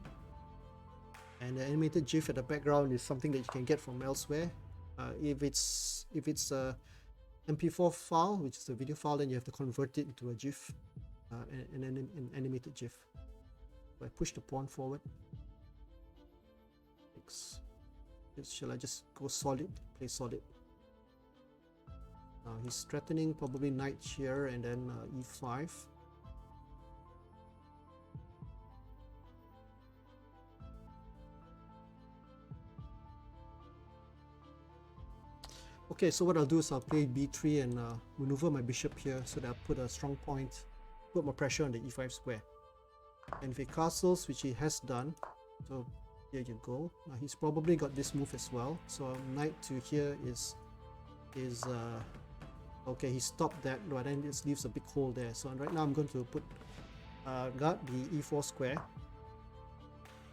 and the animated GIF at the background is something that you can get from elsewhere. If it's a MP4 file, which is a video file, then you have to convert it into a GIF, an animated GIF. So I push the pawn forward. Shall I just go solid? Play solid. He's threatening probably knight here and then e5. Okay, so what I'll do is I'll play b3 and maneuver my bishop here so that I'll put a strong point, put more pressure on the e5 square. And if he castles, which he has done, so here you go. Now he's probably got this move as well. So knight to here is okay. He stopped that, but then it leaves a big hole there. So right now I'm going to put guard the e4 square.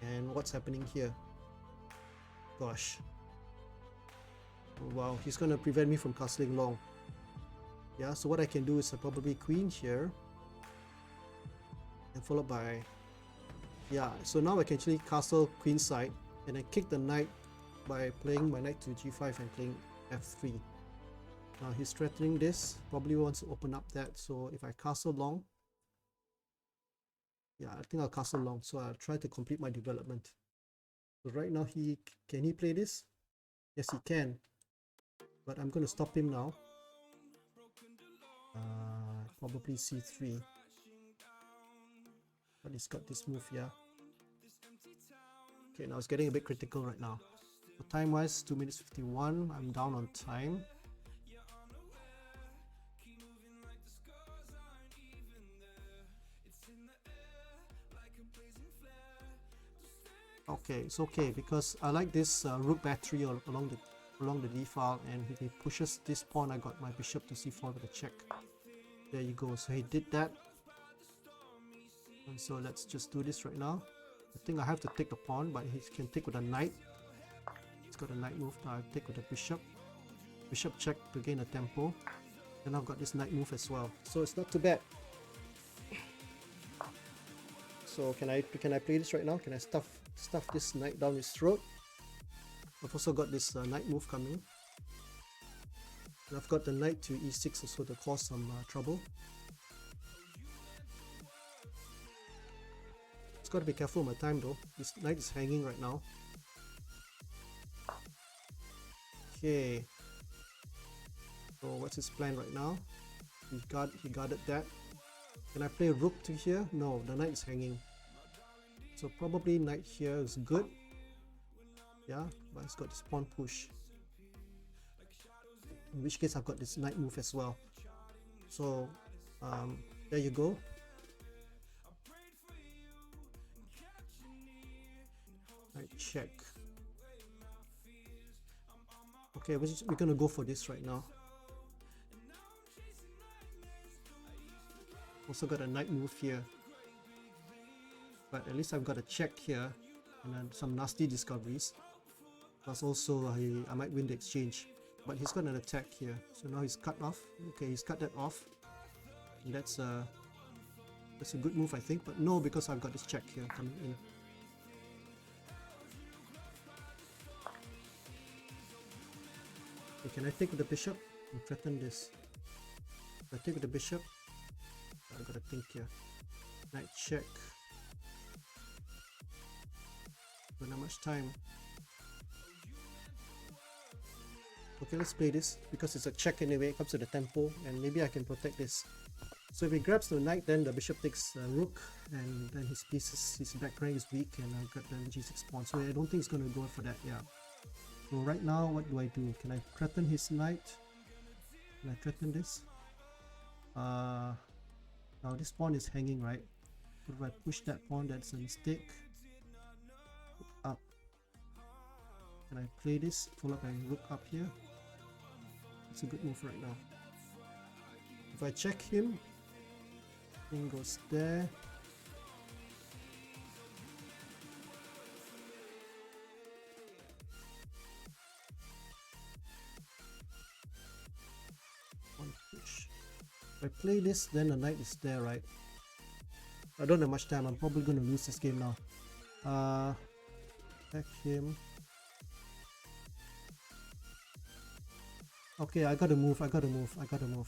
And what's happening here? Gosh. Oh, wow, he's going to prevent me from castling long. Yeah, so what I can do is probably queen here, and followed by, yeah, so now I can actually castle queenside and then kick the knight by playing my knight to g5 and playing f3. Now he's threatening this, probably wants to open up that, so if I castle long, yeah, I think I'll castle long, so I'll try to complete my development. So right now can he play this? Yes, he can, but I'm going to stop him now. Probably c3, but he's got this move here. Okay, now it's getting a bit critical right now. So time wise, 2 minutes 51. I'm down on time. Okay, it's okay because I like this rook battery along the d file, and if he pushes this pawn, I got my bishop to c4 with a check. There you go. So he did that, and so let's just do this right now. I think I have to take the pawn, but he can take with a knight. He's got a knight move. Now I take with the bishop. Bishop check to gain a tempo. And I've got this knight move as well. So it's not too bad. So can I play this right now? Can I stuff this knight down his throat? I've also got this knight move coming. And I've got the knight to e6 also to cause some trouble. Got to be careful with my time though. This knight is hanging right now. Okay. So what's his plan right now? He guarded that. Can I play rook to here? No, the knight is hanging. So probably knight here is good. Yeah, but it's got this pawn push. In which case I've got this knight move as well. So there you go. Knight check. Okay, we're gonna go for this right now. Also got a knight move here, but at least I've got a check here and then some nasty discoveries. Plus also I might win the exchange, but he's got an attack here, so now he's cut off. Okay, he's cut that off. And that's a good move I think, but no, because I've got this check here coming in. Okay, can I take with the bishop and threaten this? If I take with the bishop, I've got to think here. Knight check. Don't have much time. Okay, let's play this because it's a check anyway. It comes to the tempo, and maybe I can protect this. So if he grabs the knight, then the bishop takes rook, and then his back rank is weak, and I got the g6 pawn. So I don't think he's going to go for that. Yeah. So right now, what do I do? Can I threaten his knight? Can I threaten this? Now this pawn is hanging, right? But if I push that pawn, that's a mistake. Up. Can I play this? Followed by rook up here. It's a good move right now. If I check him, thing goes there. If I play this, then the knight is there, right? I don't have much time. I'm probably going to lose this game now. Attack him. Okay, I gotta move. I've got to move. I've got to move.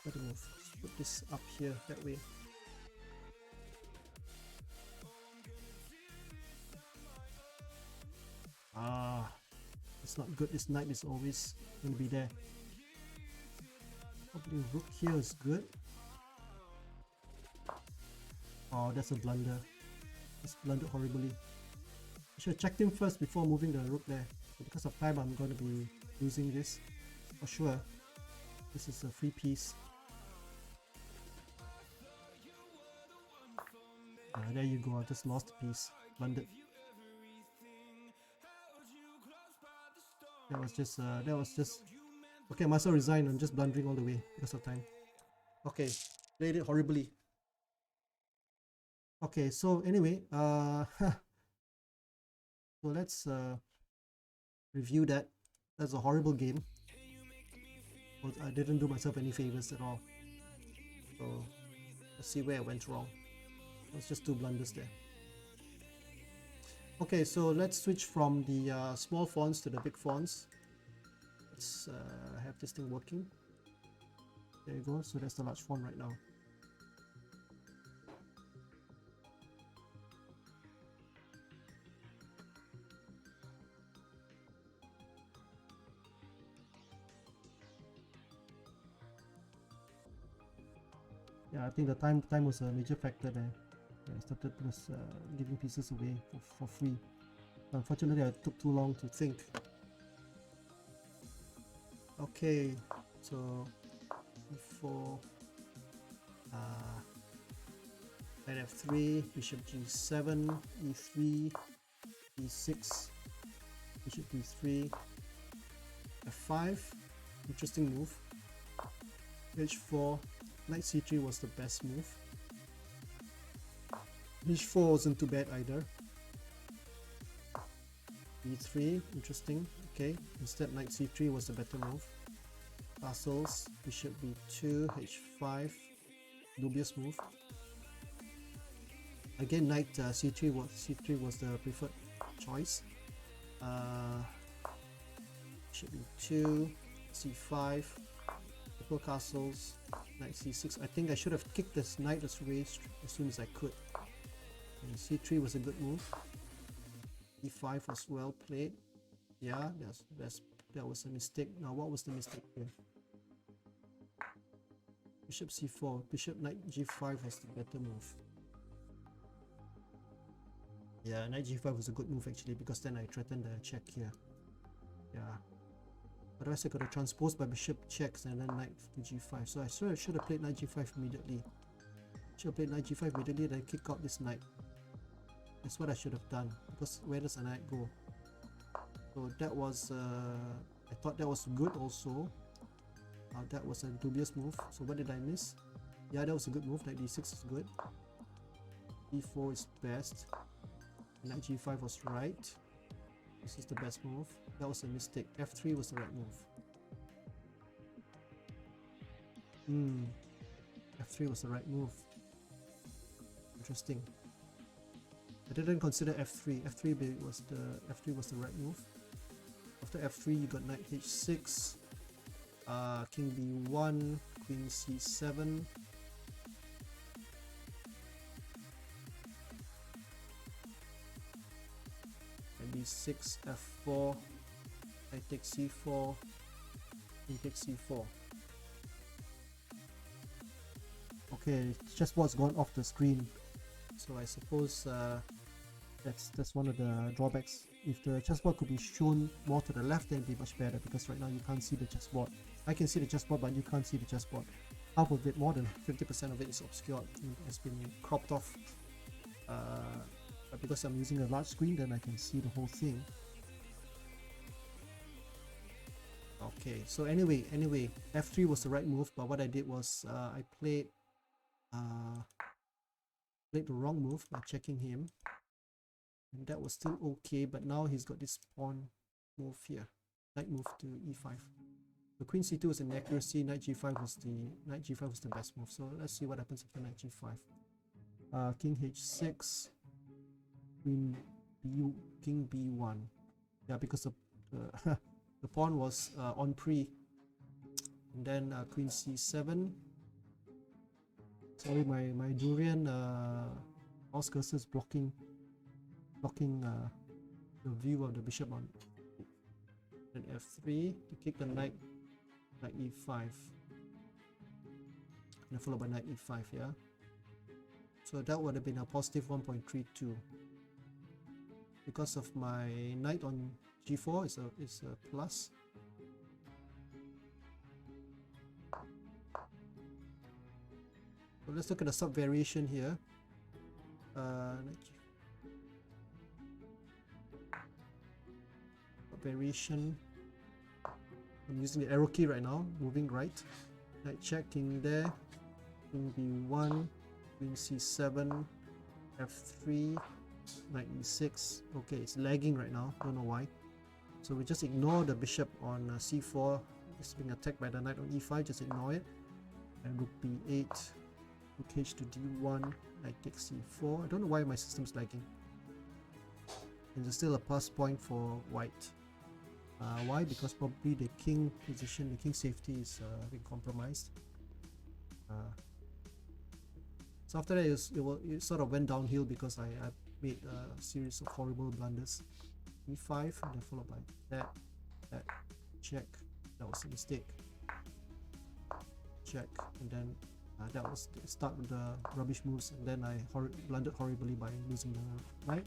Just put this up here, that way. It's not good. This knight is always going to be there. Probably rook here is good. Oh, that's a blunder. It's blundered horribly. I should have checked him first before moving the rook there. So because of time, I'm going to be losing this for sure. This is a free piece. There you go. I just lost a piece. Blundered. That was just. Okay, I must have resigned. I'm just blundering all the way because of time. Okay, played it horribly. Okay, so anyway, so let's review that. That's a horrible game. I didn't do myself any favors at all. So let's see where I went wrong. It was just two blunders there. Okay, so let's switch from the small fonts to the big fonts. Let's have this thing working. There you go. So that's the large font right now. Yeah, I think the time was a major factor there. I started just giving pieces away for free. Unfortunately, I took too long to think. Okay, so e4, knight f3, bishop g7, e3, e6, bishop d3, f5, interesting move, h4, knight c3 was the best move, h4 wasn't too bad either, e3, interesting, okay, instead knight c3 was the better move, castles, bishop b2, h5, dubious move, again knight c3 was the preferred choice, bishop b2, c5, triple castles, knight c6. I think I should have kicked this knight as soon as I could. And c3 was a good move. e5 was well played. Yeah, that was a mistake. Now what was the mistake here? Bishop c4, bishop knight g5 was the better move. Yeah, knight g5 was a good move actually, because then I threatened the check here. Yeah. Otherwise I could have transposed by bishop checks and then knight to g5. So I should have played knight g5 immediately. Then kick out this knight. That's what I should have done, because where does a knight go? So that was I thought that was good also. That was a dubious move. So what did I miss? Yeah, that was a good move. Knight d6 is good. e4 is best. Knight g5 was right. This is the best move. That was a mistake. f3 was the right move. F3 was the right move. Interesting. I didn't consider f3. f3 was the right move. After f3 you got knight h6, king b1, queen c7. b6, f4, I take c4, he takes c4. Okay, chessboard's gone off the screen, so I suppose that's one of the drawbacks. If the chessboard could be shown more to the left, then it'd be much better, because right now you can't see the chessboard. I can see the chessboard, but you can't see the chessboard. Half of it, more than 50% of it is obscured. It has been cropped off. But because I'm using a large screen, then I can see the whole thing. Okay, so anyway, f3 was the right move, but what I did was I played the wrong move by checking him, and that was still okay. But now he's got this pawn move here, knight move to e5. The queen c2 was inaccuracy, knight g5 was the best move. So let's see what happens after knight g5. King h6, king b1. Yeah, because the pawn was on pre. And then queen c7. Sorry, my durian mouse cursor is blocking the view of the bishop on. Then f3 to kick the knight e5, and followed by knight e5. Yeah, so that would have been a positive 1.32 because of my knight on g4 is a plus. So let's look at the sub variation here. Variation. I'm using the arrow key right now, moving right. Knight check, king there, king b1, queen c7, f3, knight e6. Okay, it's lagging right now, don't know why. So we just ignore the bishop on c4. It's being attacked by the knight on e5, just ignore it. And rook b8, rook h to d1, knight takes c4. I don't know why my system's lagging. And there's still a plus point for white. Why? Because probably the king position, the king safety is being compromised. So after that, it sort of went downhill because I made a series of horrible blunders. e5, and then followed by that, check. That was a mistake. Check, and then that was the start of the rubbish moves, and then I blundered horribly by losing the knight.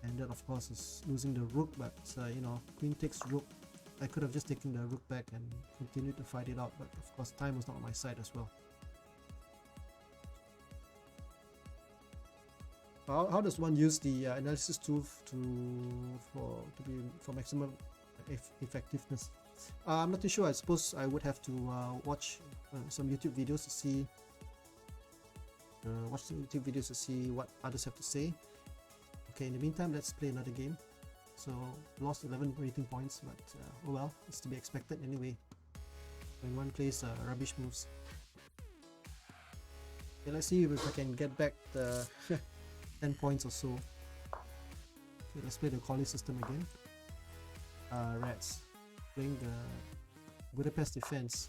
And then of course is losing the rook, but you know, queen takes rook. I could have just taken the rook back and continued to fight it out, but of course time was not on my side as well. How does one use the analysis tool for maximum effectiveness? I'm not too sure. I suppose I would have to watch some YouTube videos to see what others have to say. Okay, in the meantime, let's play another game. So, lost 11 rating points, but oh well, it's to be expected anyway when one plays rubbish moves. Okay, let's see if I can get back the 10 points or so. Okay, let's play the Collie system again. Rats, playing the Budapest defense.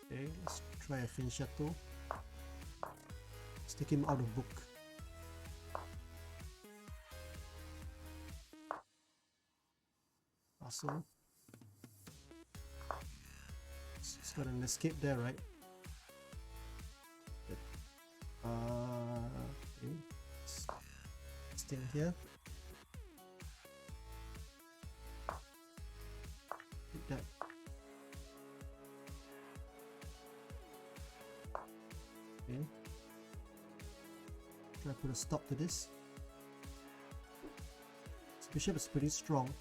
Okay, let's try a fianchetto. Let's take him out of book. Awesome. It's got an escape there, right? Okay. Stay here. Take that. Okay. Try to put a stop to this. This bishop is pretty strong.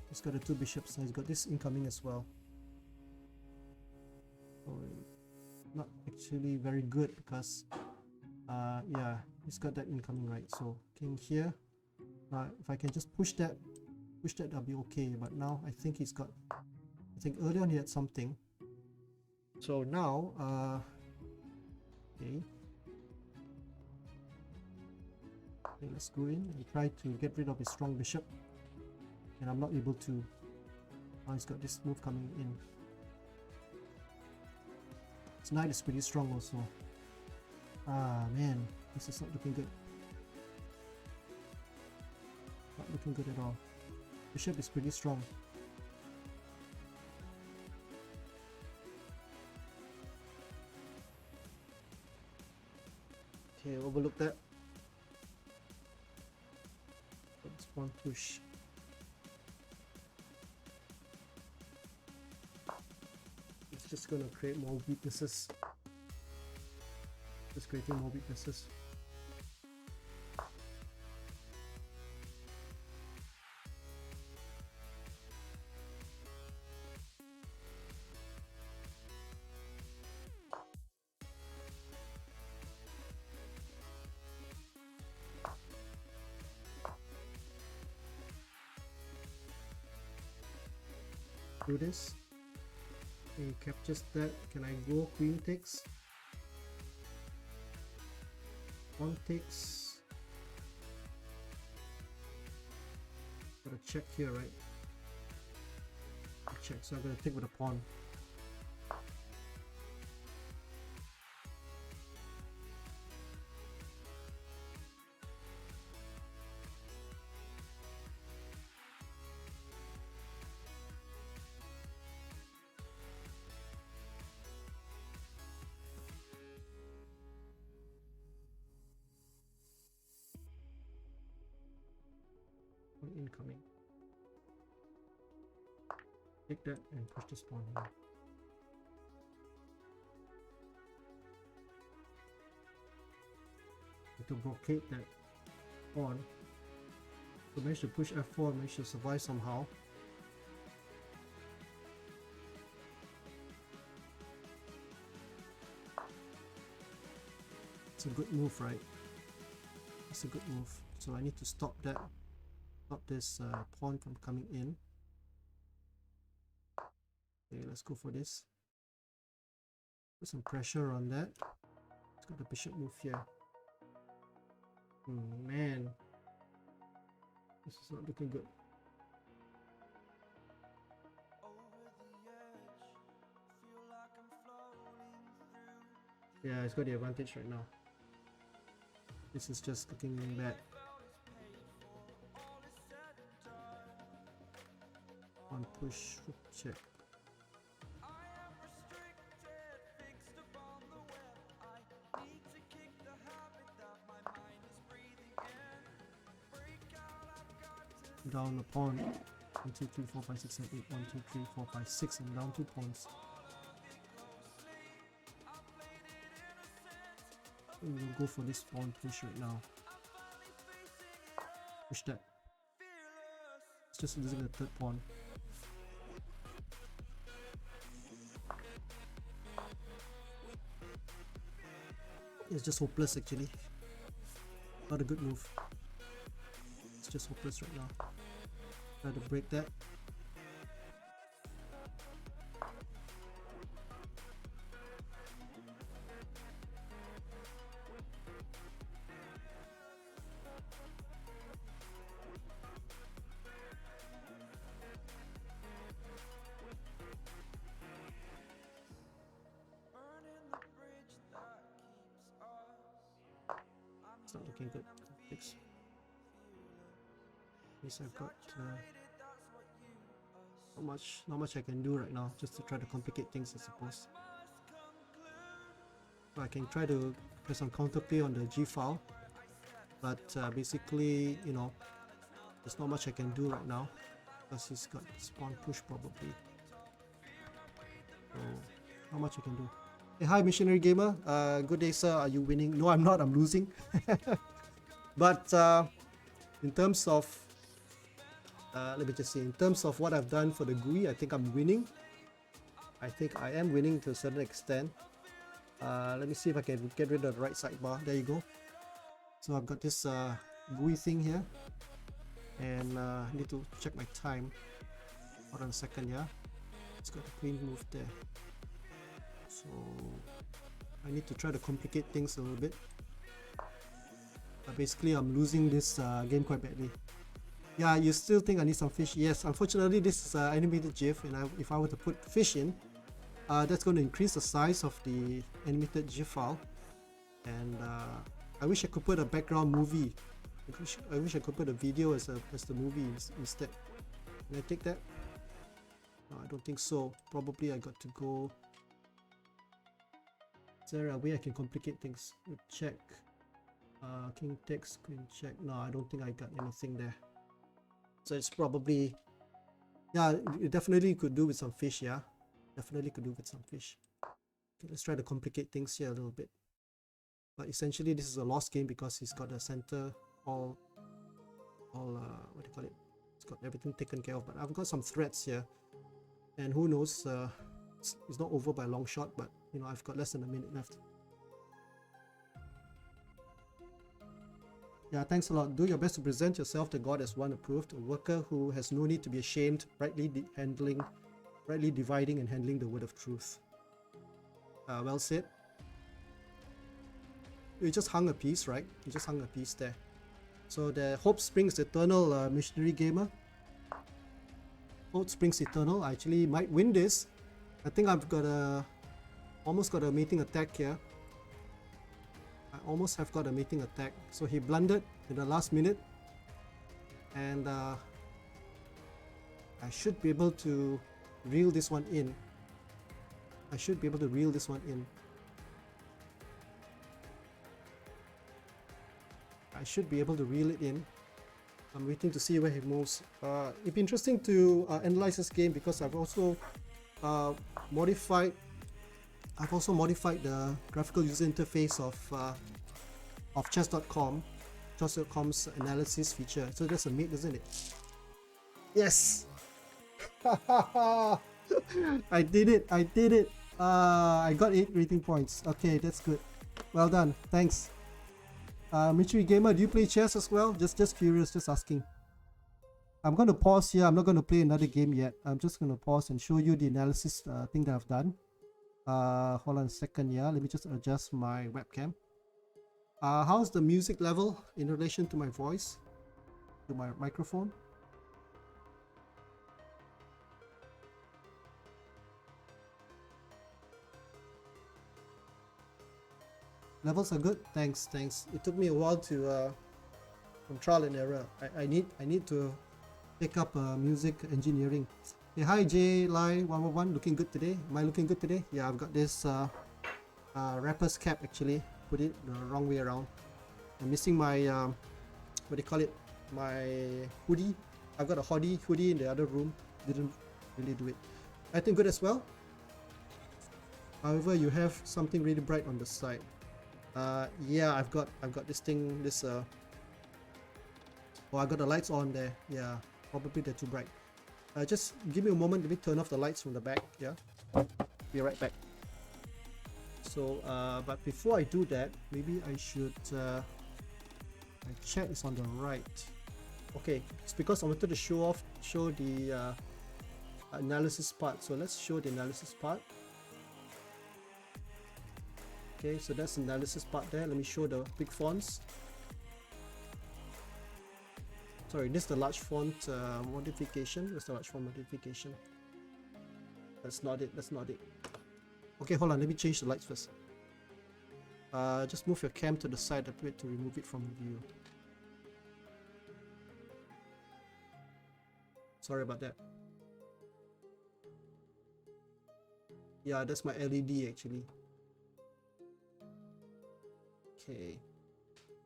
He's got the two bishops, and he's got this incoming as well. So, not actually very good because yeah, he's got that incoming, right? So king here. If I can just push that, that'll be okay. But now I think he's got, I think earlier on he had something. So now okay, let's go in and try to get rid of his strong bishop, and I'm not able to. Now he's got this move coming in. His knight is pretty strong also. Ah man, this is not looking good. Not looking good at all. Bishop is pretty strong. Okay, overlook that. Let's one push. It's just gonna create more weaknesses. Just creating more weaknesses. do this. He captures that. Can I go queen takes? Pawn takes. Gotta check here, right? Check, so I'm gonna take with a pawn. Incoming. Take that and push this pawn here. To blockade that pawn. So manage to push f4, manage to survive somehow. It's a good move, right? It's a good move. So I need to stop that. Stop this pawn from coming in. Okay, let's go for this. Put some pressure on that. Let's got the bishop move here. Man, this is not looking good. Yeah, it's got the advantage right now. This is just looking bad. On push, check. Down the pawn. 1, 2, 3, 4, 5, 6, 7, 8. 1, 2, 3, 4, 5, 6. And down 2 pawns. And we'll go for this pawn push right now. Push that. It's just losing the third pawn. It's just hopeless actually. Not a good move. It's just hopeless right now. Try to break that. It's not looking good. Fix. At least I've got not much I can do right now, just to try to complicate things, I suppose. So I can try to press some counterplay on the G file, but basically, you know, there's not much I can do right now because he's got this pawn push probably. So not much I can do. Hey, hi Missionary Gamer. Good day, sir. Are you winning? No, I'm not. I'm losing. But in terms of let me just say, in terms of what I've done for the GUI, I think I'm winning. I think I am winning to a certain extent. Let me see if I can get rid of the right sidebar. There you go. So I've got this GUI thing here, and I need to check my time. Hold on a second, yeah. It's got the queen move there. So I need to try to complicate things a little bit. But basically, I'm losing this game quite badly. Yeah, you still think I need some fish? Yes, unfortunately this is an animated GIF, and if I were to put fish in, that's going to increase the size of the animated GIF file. And I wish I could put a background movie. I wish I could put a video as the movie instead. Can I take that? No, I don't think so. Probably I got to go. Is there a way I can complicate things? Check. King takes, queen check. No, I don't think I got anything there. So it's probably, yeah, it definitely could do with some fish, yeah. Definitely could do with some fish. Okay, let's try to complicate things here a little bit. But essentially this is a lost game because he's got the center all what do you call it? It's got everything taken care of. But I've got some threats here. And who knows, it's not over by a long shot, but you know, I've got less than a minute left. Yeah, thanks a lot. Do your best to present yourself to God as one approved, a worker who has no need to be ashamed, rightly handling rightly dividing and handling the word of truth. Well said. You just hung a piece, right? You just hung a piece there. So the Hope Springs Eternal Missionary Gamer. Hope Springs Eternal. I actually might win this. I think I've got almost got a mating attack here. I almost have got a mating attack. So he blundered in the last minute. And I should be able to reel this one in. I should be able to reel this one in. I should be able to reel it in. I'm waiting to see where he moves. It'd be interesting to analyze this game because I've also modified the graphical user interface of chess.com, chess.com's analysis feature. So that's a mate, isn't it? Yes. I did it. I got 8 rating points. Okay, that's good. Well done. Thanks. Mystery Gamer, do you play chess as well? Just curious, just asking. I'm going to pause here. I'm not going to play another game yet. I'm just going to pause and show you the analysis thing that I've done. Hold on a second. Yeah, let me just adjust my webcam. How's the music level in relation to my voice, to my microphone? Levels are good. Thanks. It took me a while to from trial and error. I need to pick up music engineering. Hey, hi J Lai 111. Looking good today. Am I looking good today? Yeah, I've got this rapper's cap actually. Put it the wrong way around. I'm missing my what do you call it? My hoodie. I've got a hoodie in the other room. Didn't really do it. I think good as well. However, you have something really bright on the side. Yeah, I've got this thing, oh, I got the lights on there. Yeah, probably they're too bright. Just give me a moment. Let me turn off the lights from the back. Yeah, be right back. So but before I do that, maybe I should my chat is on the right. Okay, it's because I wanted to show the analysis part. So let's show the analysis part. Okay, so that's the analysis part there. Let me show the big fonts. Sorry, this is the large font modification. That's the large font modification. That's not it. Okay, hold on. Let me change the lights first. Just move your cam to the side a bit to remove it from view. Sorry about that. Yeah, that's my LED actually.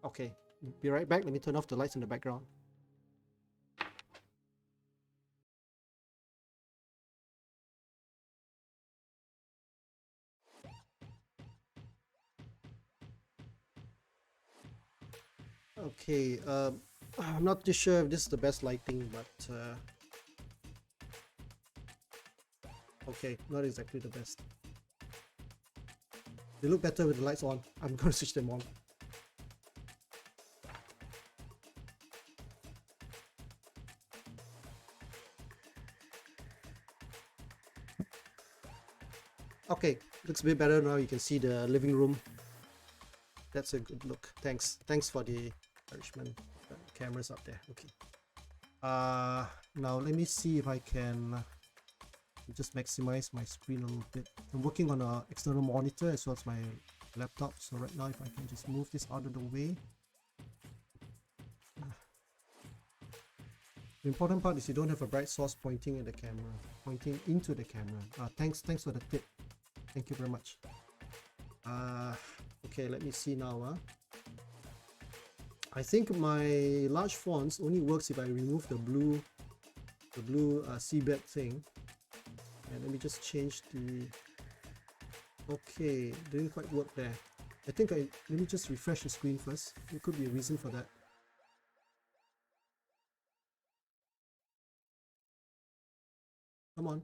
Okay, be right back. Let me turn off the lights in the background. Okay, I'm not too sure if this is the best lighting, but okay, not exactly the best. They look better with the lights on. I'm going to switch them on. Okay, looks a bit better now. You can see the living room. That's a good look. Thanks for the encouragement. Cameras up there. Okay. Now let me see if I can just maximize my screen a little bit. I'm working on an external monitor as well as my laptop. So right now, if I can just move this out of the way. The important part is you don't have a bright source pointing at the camera, pointing into the camera. Thanks for the tip. Thank you very much. Okay, let me see now. I think my large fonts only works if I remove the blue seabed thing. And let me just change the. Okay, didn't quite work there. I think let me just refresh the screen first. There could be a reason for that. Come on.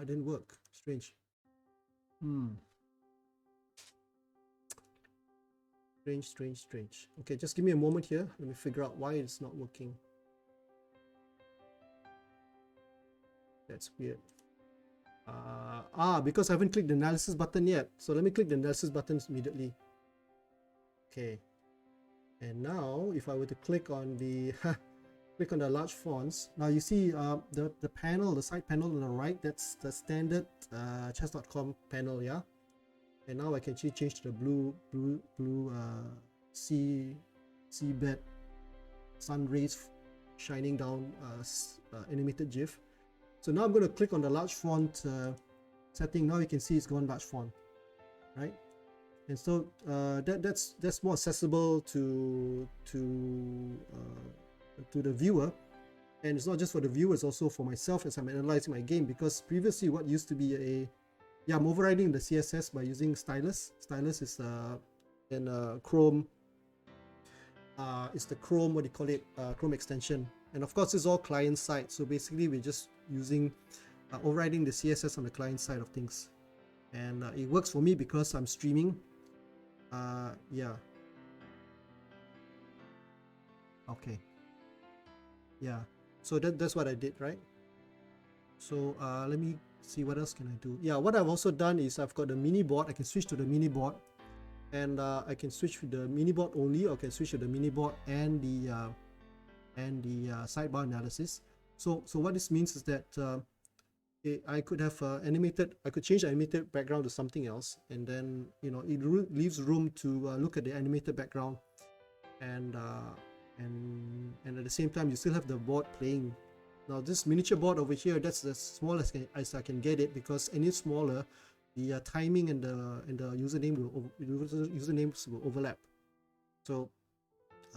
It didn't work. Strange. Strange. Okay, just give me a moment here. Let me figure out why it's not working. That's weird. Because I haven't clicked the analysis button yet. So let me click the analysis button immediately. Okay. And now if I were to click on the click on the large fonts, now you see the panel, the side panel on the right, that's the standard chess.com panel, yeah. And now I can actually change to the blue seabed sun rays shining down animated GIF. So now I'm going to click on the large font setting. Now you can see it's gone large font, right? And so that's more accessible to the viewer, and it's not just for the viewer, it's also for myself as I'm analyzing my game, because previously what used to be I'm overriding the CSS by using stylus. Stylus is in Chrome. It's the Chrome, what do you call it, Chrome extension, and of course it's all client side, so basically we're just using overriding the CSS on the client side of things, and it works for me because I'm streaming. Yeah, okay, yeah, so that's what I did, right? So let me see what else can I do. Yeah, what I've also done is I've got the mini board. I can switch to the mini board, and I can switch to the mini board only, or I can switch to the mini board and the sidebar analysis. So what this means is that I could have I could change the animated background to something else, and then it leaves room to look at the animated background, and at the same time you still have the board playing. Now this miniature board over here, that's as small as I can get it, because any smaller, the timing and the usernames will overlap. So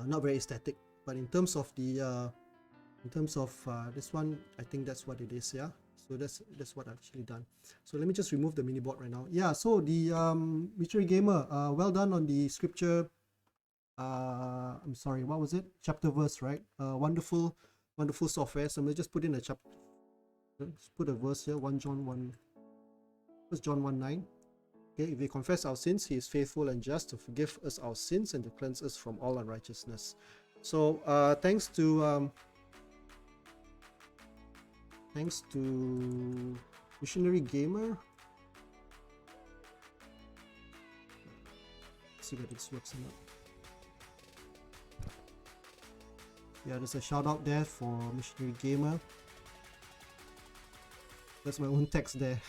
not very aesthetic. But in terms of the this one, I think that's what it is. Yeah. So that's what I've actually done. So let me just remove the mini board right now. Yeah. So the Mystery Gamer, well done on the scripture. I'm sorry, what was it? Chapter verse, right? Wonderful software. So I'm gonna just put in a chapter. Let's put a verse here. 1 John 1. 1 John 1:9. Okay, if we confess our sins, He is faithful and just to forgive us our sins and to cleanse us from all unrighteousness. So thanks to Missionary Gamer. Let's see whether this works or not. Yeah, there's a shout out there for Missionary Gamer. That's my own text there.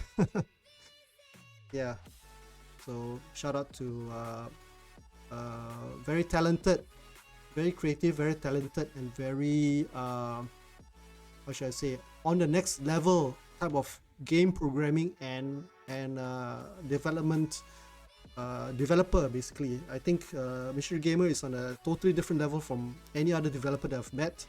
Yeah, so shout out to very talented, very creative, very talented, and very how should I say, on the next level type of game programming and development developer. Basically, I think Missionary Gamer is on a totally different level from any other developer that I've met,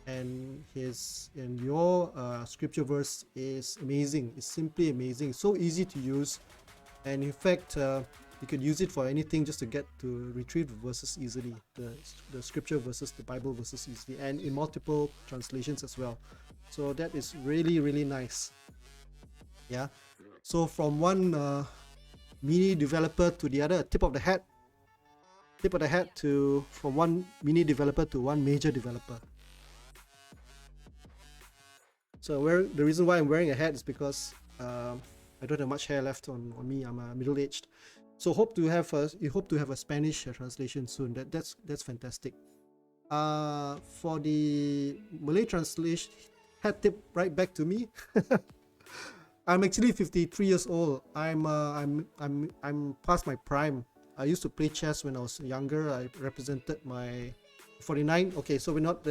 and your scripture verse is amazing. It's simply amazing, so easy to use, and in fact you could use it for anything, just to get to retrieve the verses easily, the scripture verses, the Bible verses easily, and in multiple translations as well. So that is really nice. Yeah, so from one mini developer to the other, tip of the hat to from one mini developer to one major developer. So the reason why I'm wearing a hat is because I don't have much hair left on me. I'm middle-aged, so hope to have a Spanish translation soon. That's fantastic. For the Malay translation, hat tip right back to me. I'm actually 53 years old. I'm past my prime. I used to play chess when I was younger. I represented my 49. Okay, so we're not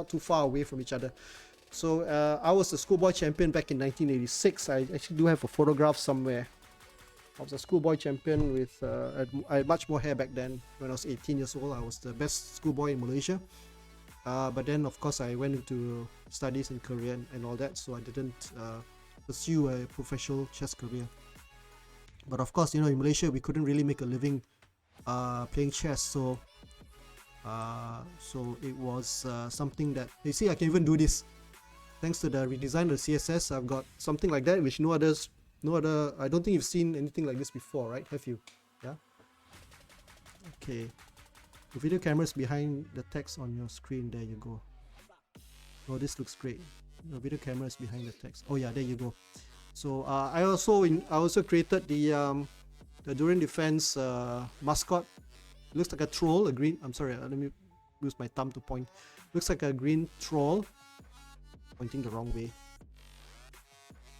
too far away from each other. So I was a schoolboy champion back in 1986. I actually do have a photograph somewhere. I was a schoolboy champion with I had much more hair back then. When I was 18 years old, I was the best schoolboy in Malaysia. But then of course I went into studies in Korea and all that, so I didn't pursue a professional chess career. But of course, in Malaysia we couldn't really make a living playing chess, so it was something that, you see, I can even do this thanks to the redesign of the CSS. I've got something like that, which no other, I don't think you've seen anything like this before, right? Have you? Yeah. Okay, the video camera is behind the text on your screen. There you go. Oh, this looks great. The video camera is behind the text. Oh yeah, there you go. So I also created the Durian Defense mascot. It looks like a troll, a green. I'm sorry, let me use my thumb to point. Looks like a green troll. Pointing the wrong way.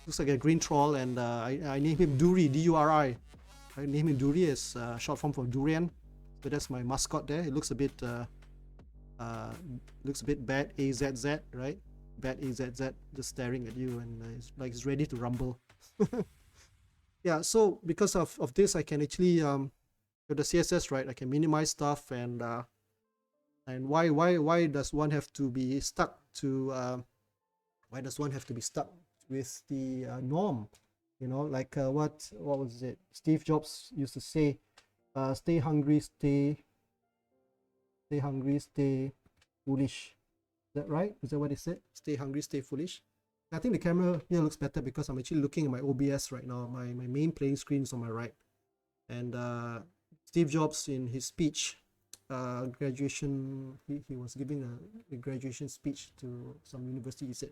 Looks like a green troll, and I named him Duri, D-U-R-I. I named him Duri as short form for durian. So that's my mascot there. It looks a bit bad, AZZ, right? Bad AZZ, just staring at you, and it's like it's ready to rumble. Yeah, so because of this, I can actually with the CSS, right, I can minimize stuff, and why does one have to be stuck to with the norm? You know, like what was it? Steve Jobs used to say, "Stay hungry, stay foolish." Is that right? Is that what he said? Stay hungry, stay foolish. I think the camera here looks better because I'm actually looking at my OBS right now. My main playing screen is on my right, and Steve Jobs, in his speech, graduation, he was giving a graduation speech to some university. He said,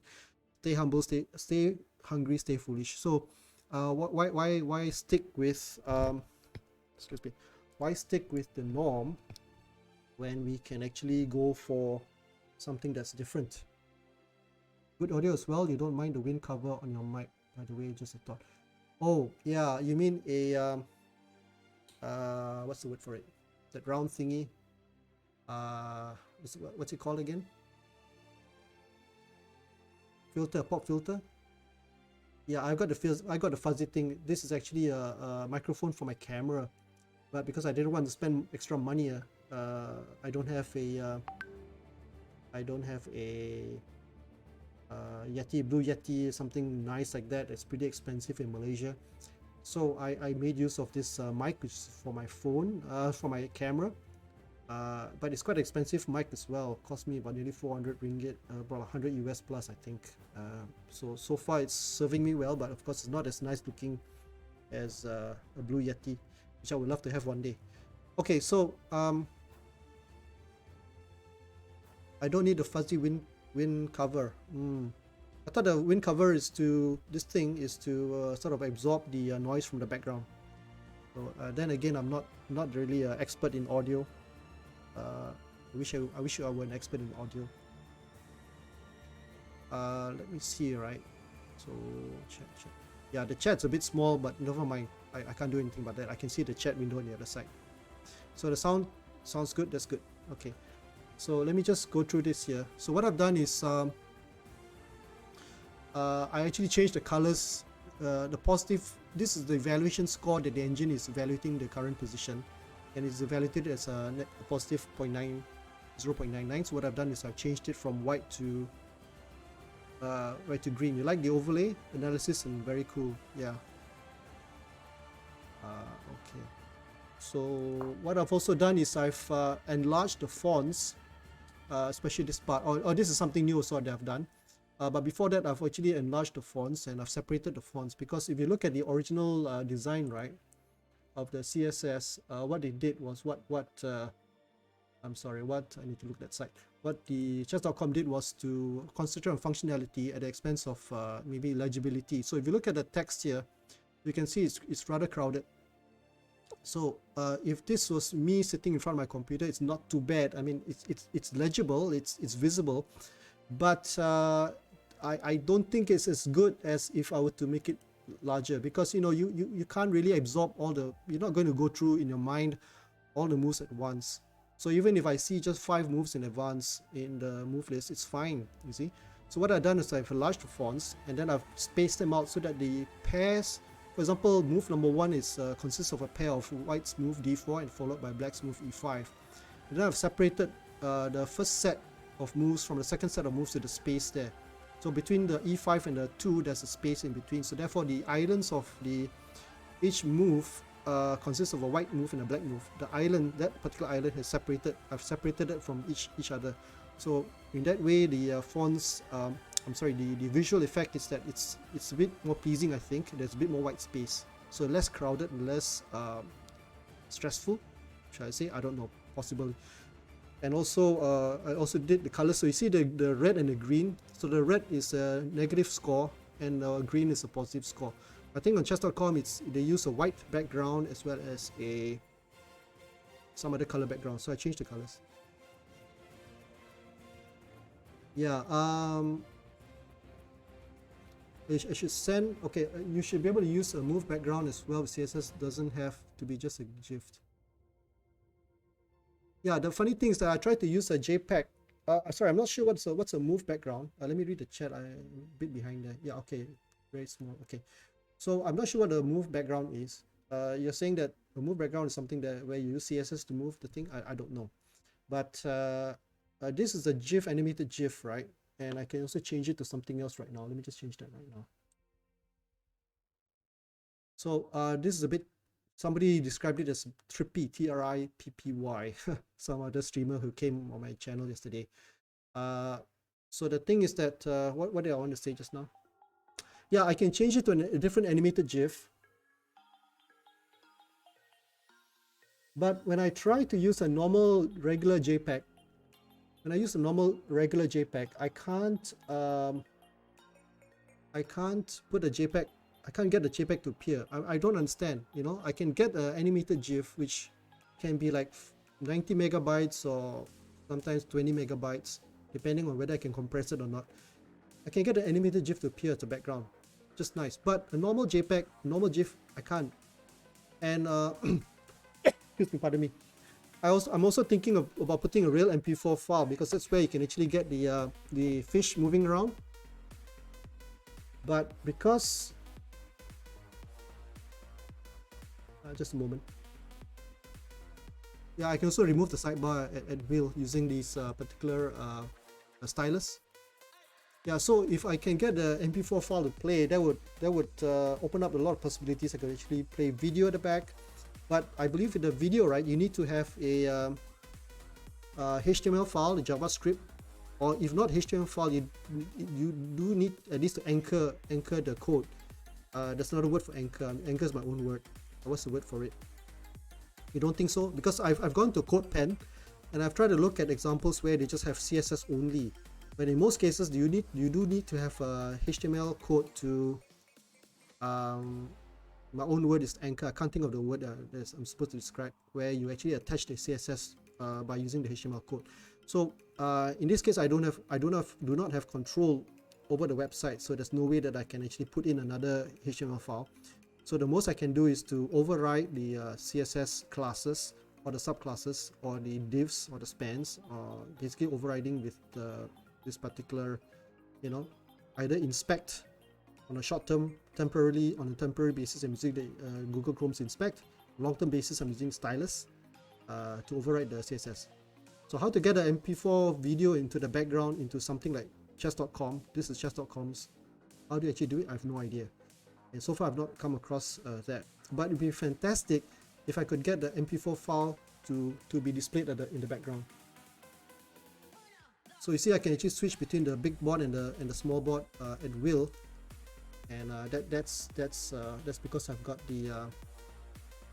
"Stay humble, stay hungry, stay foolish." So, why stick with excuse me? Why stick with the norm when we can actually go for something that's different? Good audio as well. You don't mind the wind cover on your mic, by the way, just a thought. Oh yeah, you mean a what's the word for it? That round thingy. What's it called again? Filter, pop filter. Yeah, I got the fuzzy thing. This is actually a microphone for my camera, but because I didn't want to spend extra money, I don't have a Yeti, Blue Yeti, something nice like that. It's pretty expensive in Malaysia. So I made use of this mic, which is for my phone, for my camera. But it's quite expensive mic as well. Cost me about nearly 400 ringgit, about 100 US plus, I think. So far it's serving me well, but of course it's not as nice looking as a Blue Yeti, which I would love to have one day. Okay, so I don't need the fuzzy wind cover. I thought the wind cover is to sort of absorb the noise from the background. So then again, I'm not really an expert in audio. I wish I were an expert in audio. Let me see, right? So chat. Yeah, the chat's a bit small, but never mind. I can't do anything about that. I can see the chat window on the other side. So the sound sounds good. That's good. Okay. So let me just go through this here. So what I've done is I actually changed the colors. The positive, this is the evaluation score that the engine is evaluating the current position, and it's evaluated as a positive 0.99. So what I've done is I've changed it from white to green. You like the overlay analysis? And very cool. Yeah. Okay. So what I've also done is I've enlarged the fonts, especially this part. Or this is something new also that I've done. But before that, I've actually enlarged the fonts, and I've separated the fonts, because if you look at the original design, right, of the CSS, what they did was I'm sorry, what I need to look at that site. What the chess.com did was to concentrate on functionality at the expense of maybe legibility. So if you look at the text here, you can see it's rather crowded. So if this was me sitting in front of my computer, it's not too bad. I mean, it's legible, it's visible, but I don't think it's as good as if I were to make it larger, because you can't really absorb all the, you're not going to go through in your mind all the moves at once. So even if I see just 5 moves in advance in the move list, it's fine, you see. So what I've done is I've enlarged the fonts, and then I've spaced them out so that the pairs, for example, move number 1 is consists of a pair of white's move d4 and followed by black's move e5. And then I've separated the first set of moves from the second set of moves to the space there. So between the e5 and the 2, there's a space in between. So therefore, the islands of each move consists of a white move and a black move. The island, that particular island, has separated. I've separated it from each other. So in that way, the fonts, the visual effect is that it's a bit more pleasing. I think there's a bit more white space, so less crowded and less stressful. Shall I say? I don't know. Possibly. And also, I also did the colors. So you see the red and the green. So the red is a negative score, and green is a positive score. I think on chess.com they use a white background as well as some other color background, so I changed the colors. Yeah, I should send, okay, you should be able to use a move background as well. CSS doesn't have to be just a GIF. Yeah, the funny thing is that I tried to use a JPEG. Sorry, I'm not sure what's a move background. Let me read the chat. I'm a bit behind there. Yeah, okay, very small. Okay, so I'm not sure what the move background is. You're saying that a move background is something that where you use CSS to move the thing. I don't know, but this is a GIF, animated GIF, right? And I can also change it to something else right now. Let me just change that right now. So this is a bit, somebody described it as trippy, Trippy. Some other streamer who came on my channel yesterday. So the thing is that, what did I want to say just now? Yeah, I can change it to a different animated GIF. But when I try to use a normal regular JPEG, when I use a normal regular JPEG, I can't put a JPEG, I can't get the JPEG to appear. I don't understand, you know. I can get an animated GIF which can be like 90 megabytes or sometimes 20 megabytes, depending on whether I can compress it or not. I can get an animated GIF to appear as a background, just nice. But a normal JPEG, normal GIF, I can't. And excuse me, pardon me. I'm also thinking about putting a real MP4 file, because that's where you can actually get the fish moving around. But because just a moment. Yeah, I can also remove the sidebar at will using these particular stylus. Yeah, so if I can get the MP4 file to play, that would open up a lot of possibilities. I could actually play video at the back. But I believe in the video, right, you need to have a HTML file, the JavaScript, or if not HTML file, you do need at least to anchor the code. There's another word for anchor. Anchor is my own word. What's the word for it? You don't think so? Because I've gone to CodePen and I've tried to look at examples where they just have CSS only. But in most cases, you do need to have a HTML code to my own word is anchor. I can't think of the word that I'm supposed to describe, where you actually attach the CSS by using the HTML code. So in this case, I do not have control over the website, so there's no way that I can actually put in another HTML file. So the most I can do is to override the CSS classes or the subclasses or the divs or the spans, basically overriding with this particular, you know, either inspect on a short-term, on a temporary basis. I'm using the Google Chrome's inspect. Long-term basis, I'm using stylus to override the CSS. So how to get an MP4 video into the background into something like chess.com? This is chess.com's. How do you actually do it? I have no idea. And so far I've not come across that. But it would be fantastic if I could get the MP4 file to be displayed in the background. So you see, I can actually switch between the big board and the small board at will. And that's because I've got the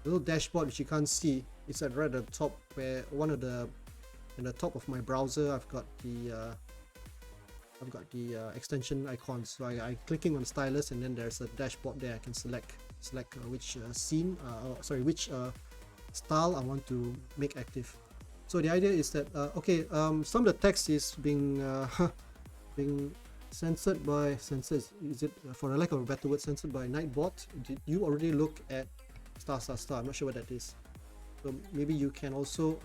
little dashboard which you can't see. It's right at the top, where in the top of my browser I've got the extension icons. So I clicking on the stylus, and then there's a dashboard there. I can select which which style I want to make active. So the idea is that some of the text is being censored by is it, for a lack of a better word, censored by Nightbot. Did you already look at star? I'm not sure what that is. So maybe you can also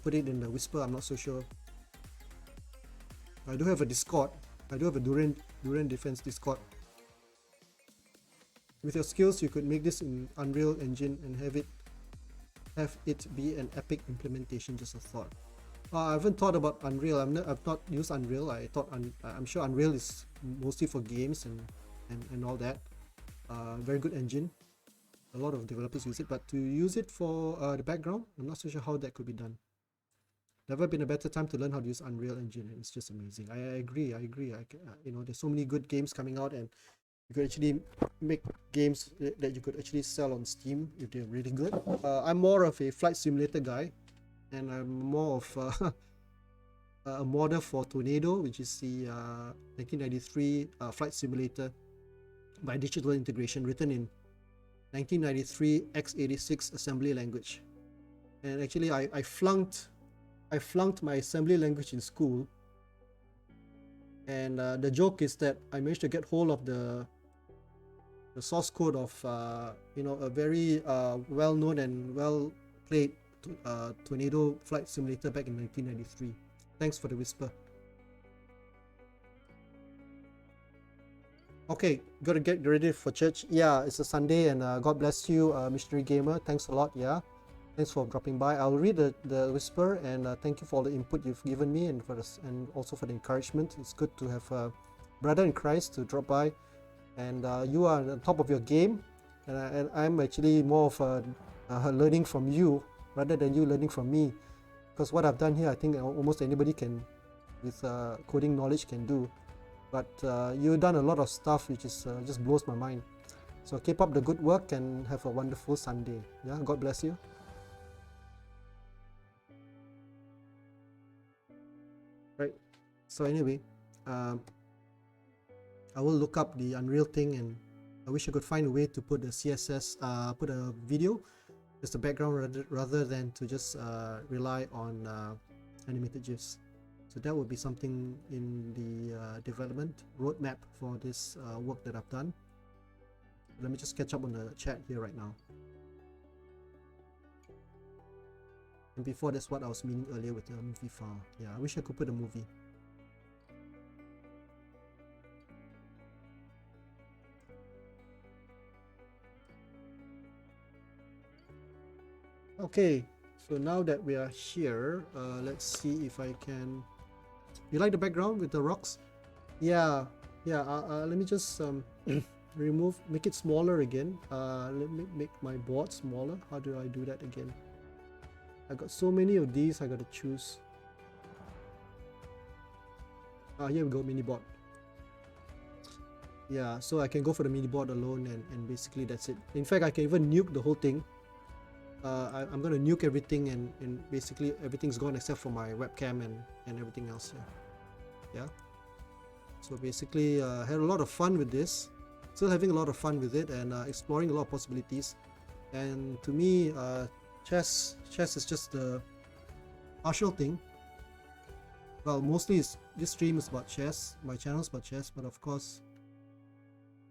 put it in the whisper. I'm not so sure. I do have a Discord. I do have a Duran Defense Discord. With your skills, you could make this in Unreal Engine and have it be an epic implementation. Just a thought. I haven't thought about Unreal. I've not used Unreal. I'm sure Unreal is mostly for games and all that. Very good engine. A lot of developers use it, but to use it for the background, I'm not so sure how that could be done. Never been a better time to learn how to use Unreal Engine. It's just amazing. I agree. You know, there's so many good games coming out, and you could actually make games that you could actually sell on Steam if they're really good. I'm more of a flight simulator guy, and I'm more of a modder for Tornado, which is the 1993 flight simulator by Digital Integration, written in 1993 x86 assembly language. And actually I flunked my assembly language in school, and the joke is that I managed to get hold of the source code of a very well-known and well-played Tornado flight simulator back in 1993. Thanks for the whisper. Okay, gotta get ready for church. Yeah, it's a Sunday, and God bless you, Missionary Gamer. Thanks a lot. Yeah, thanks for dropping by. I'll read the whisper, and thank you for all the input you've given me, and also for the encouragement. It's good to have a brother in Christ to drop by, and you are on top of your game, and I'm actually more of learning from you rather than you learning from me, because what I've done here, I think almost anybody can, with coding knowledge, can do. But you've done a lot of stuff which is just blows my mind. So keep up the good work and have a wonderful Sunday. Yeah, God bless you. Right. So anyway, I will look up the Unreal thing, and I wish I could find a way to put the CSS, put a video as the background rather than to just rely on animated GIFs. So that would be something in the development roadmap for this work that I've done. Let me just catch up on the chat here right now. And before, that's what I was meaning earlier with the movie file. Yeah, I wish I could put a movie. Okay, so now that we are here, let's see if I can... You like the background with the rocks? Yeah. Let me just make it smaller again. Let me make my board smaller. How do I do that again? I got so many of these I gotta choose. Here we go, mini board. Yeah, so I can go for the mini board alone, and basically that's it. In fact, I can even nuke the whole thing. I'm gonna nuke everything, and basically everything's gone except for my webcam and everything else here. Yeah, so basically had a lot of fun with this, still having a lot of fun with it, and exploring a lot of possibilities. And to me, chess is just the partial thing. Well, mostly this stream is about chess, my channel is about chess, but of course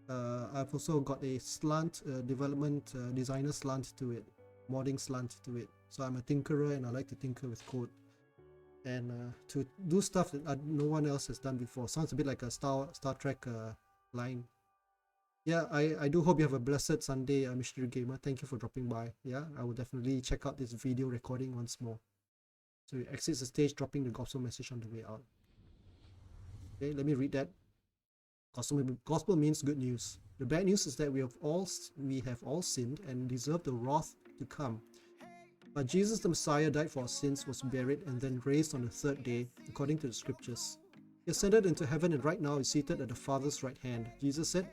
I've also got a slant, development designer slant to it, modding slant to it. So I'm a tinkerer, and I like to tinker with code, and to do stuff that no one else has done before. Sounds a bit like a Star Trek line. Yeah, I do hope you have a blessed Sunday, Missionary Gamer. Thank you for dropping by. Yeah, I will definitely check out this video recording once more. So he exits the stage, dropping the gospel message on the way out. Okay, let me read that. Gospel means good news. The bad news is that we have all sinned and deserve the wrath to come. But Jesus the Messiah died for our sins, was buried, and then raised on the third day, according to the scriptures. He ascended into heaven, and right now is seated at the Father's right hand. Jesus said,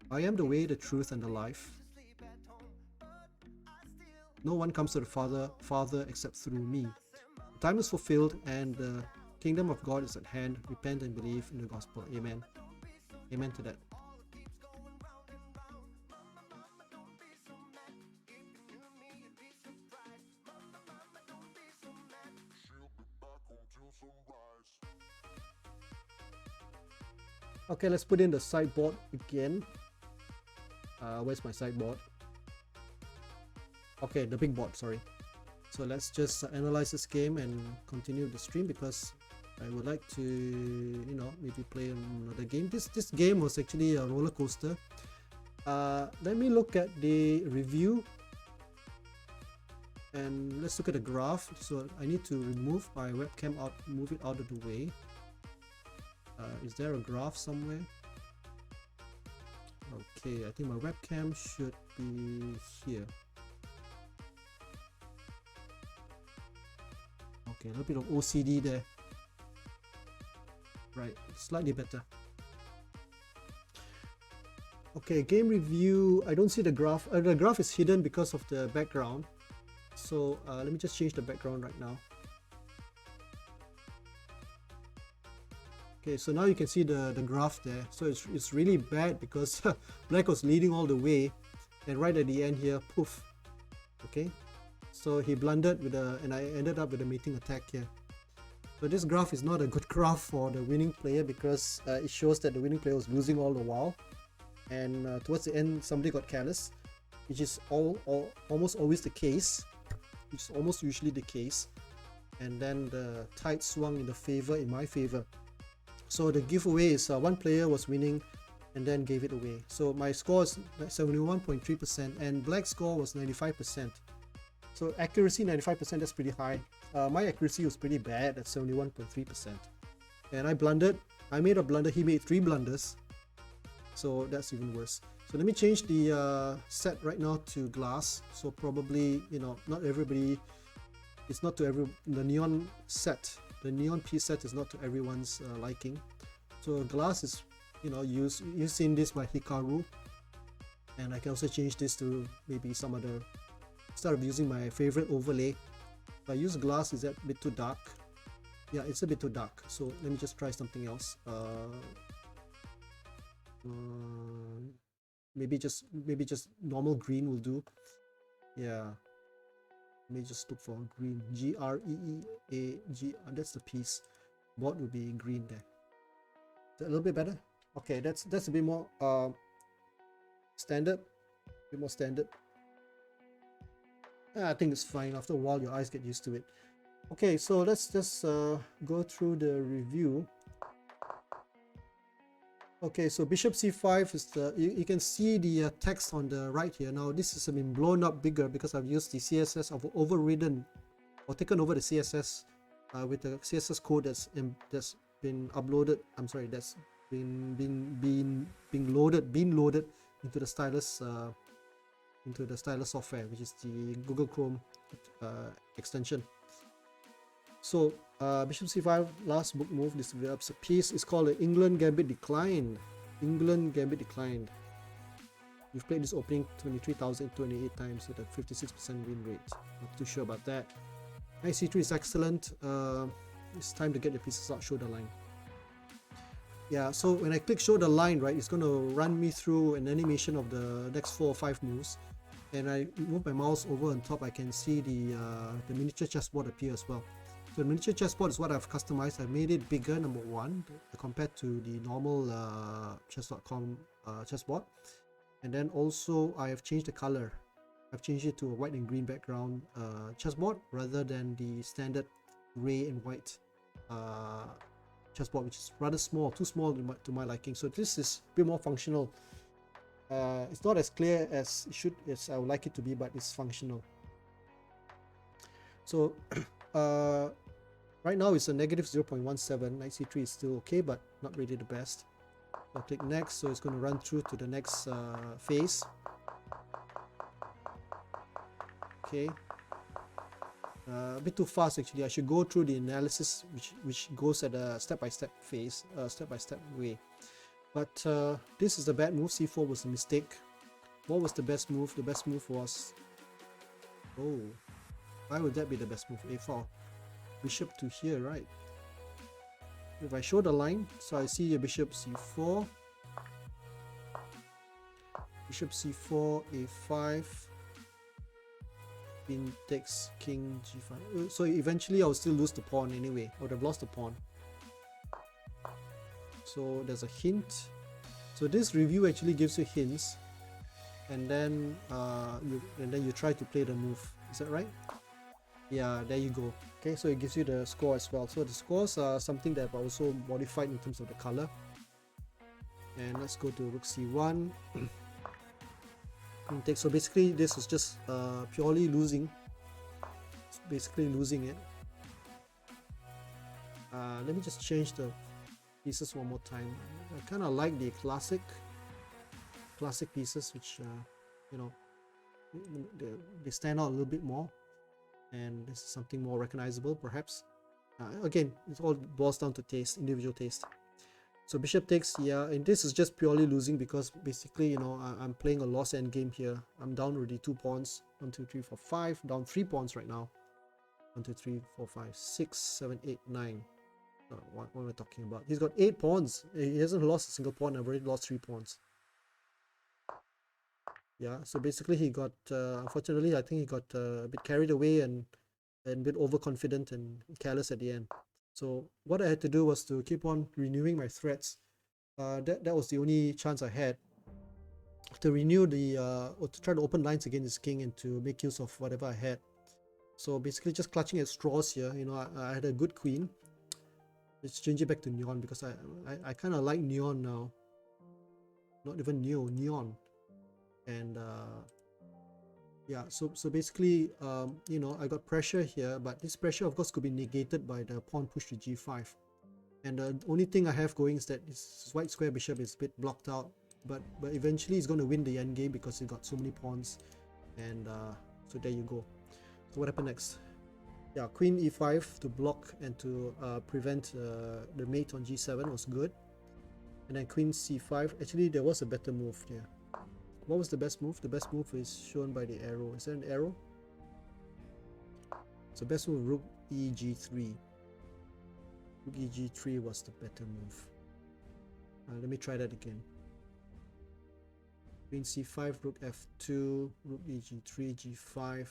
I am the way, the truth, and the life. No one comes to the Father except through me. The time is fulfilled, and the kingdom of God is at hand. Repent and believe in the gospel. Amen. Amen to that. Okay, let's put in the sideboard again. Where's my sideboard? Okay, the big board, sorry. So let's just analyze this game and continue the stream, because I would like to, maybe play another game. This game was actually a roller coaster. Let me look at the review, and let's look at the graph. So I need to remove my webcam out, move it out of the way. Is there a graph somewhere? Okay, I think my webcam should be here. Okay, a little bit of OCD there. Right, slightly better. Okay, game review. I don't see the graph. The graph is hidden because of the background. So let me just change the background right now. Okay, so now you can see the graph there. So it's really bad because black was leading all the way, and right at the end here, poof. Okay, so he blundered with and I ended up with a mating attack here. So this graph is not a good graph for the winning player because it shows that the winning player was losing all the while, and towards the end somebody got careless, which is almost always the case, which is almost usually the case, and then the tide swung in my favor. So the giveaway is one player was winning and then gave it away. So my score is 71.3% and black's score was 95%. So accuracy 95%, that's pretty high. My accuracy was pretty bad at 71.3%. And I blundered. I made a blunder. He made 3 blunders. So that's even worse. So let me change the set right now to glass. So probably, you know, not everybody, it's not to the neon set. The neon piece set is not to everyone's liking. So glass is, you know, you've seen this by Hikaru, and I can also change this to maybe some other. Instead of using my favorite overlay, if I use glass, is that a bit too dark? Yeah, it's a bit too dark. So let me just try something else. Maybe just normal green will do. Yeah. Let me just look for green. G-R-E-E-A-G. That's the piece. Board will be green there. Is that a little bit better? Okay, that's a bit more standard. A bit more standard. I think it's fine. After a while, your eyes get used to it. Okay, so let's just go through the review. Okay, so bishop c5 is the, you can see the text on the right here. Now this has been blown up bigger because I've used the CSS of overridden or taken over the CSS with the CSS code that's been uploaded. I'm sorry, that's been loaded into the stylus software, which is the Google Chrome extension. So bishop c5, last book move, this develops a piece. It's called England Gambit Declined. England Gambit Declined. You've played this opening 23,028 times with a 56% win rate. Not too sure about that. Knight c3 is excellent. It's time to get the pieces out, show the line. Yeah, so when I click show the line, right, it's going to run me through an animation of the next 4 or 5 moves. And I move my mouse over on top, I can see the miniature chessboard appear as well. So the miniature chessboard is what I've customized. I've made it bigger, number 1, compared to the normal chess.com chessboard. And then also I have changed the color. I've changed it to a white and green background chessboard rather than the standard gray and white chessboard, which is rather small, too small to my liking. So this is a bit more functional. It's not as clear as I would like it to be, but it's functional. So right now it's a negative 0.17. Knight c3 is still okay, but not really the best. I'll click next, so it's going to run through to the next phase. Okay. A bit too fast actually. I should go through the analysis, which goes at a step-by-step phase, step-by-step way. But this is the bad move. c4 was a mistake. What was the best move? The best move was, oh, why would that be the best move? a4, bishop to here, right? If I show the line, so I see a bishop c4, bishop c4, a5, queen takes king g5. So eventually I'll still lose the pawn anyway. I would have lost the pawn. So there's a hint. So this review actually gives you hints, and then you try to play the move. Is that right? Yeah, there you go. Okay, so it gives you the score as well. So the scores are something that I've also modified in terms of the color. And let's go to rook c1. So basically this is just purely losing. It's basically losing it. Let me just change the pieces one more time. I kind of like the classic pieces, which you know, they stand out a little bit more, and this is something more recognizable perhaps. Again, it all boils down to taste, individual taste. So bishop takes, yeah, and this is just purely losing because basically, you know, I'm playing a lost end game here. I'm down already 2 pawns, 1 2 3 4 5, down 3 pawns right now. 1 2 3 4 5 6 7 8 9. What am I talking about? He's got 8 pawns. He hasn't lost a single pawn. I've already lost 3 pawns. Yeah, so basically he got, unfortunately, I think he got a bit carried away and a bit overconfident and careless at the end. So what I had to do was to keep on renewing my threats. That was the only chance I had to renew the, or to try to open lines against this king and to make use of whatever I had. So basically just clutching at straws here. You know, I had a good queen. Let's change it back to neon because I kind of like neon now. Not even neon. And yeah, so basically, you know, I got pressure here, but this pressure of course could be negated by the pawn push to g5. And the only thing I have going is that this white square bishop is a bit blocked out, but eventually he's going to win the endgame because he's got so many pawns. And so there you go. So what happened next? Yeah, queen e5 to block and to prevent the mate on g7 was good. And then queen c5. Actually, there was a better move here. What was the best move? The best move is shown by the arrow. Is there an arrow? So best move, rook eg3. Rook eg3 was the better move. Let me try that again. Queen c5, rook f2, rook eg3, g5.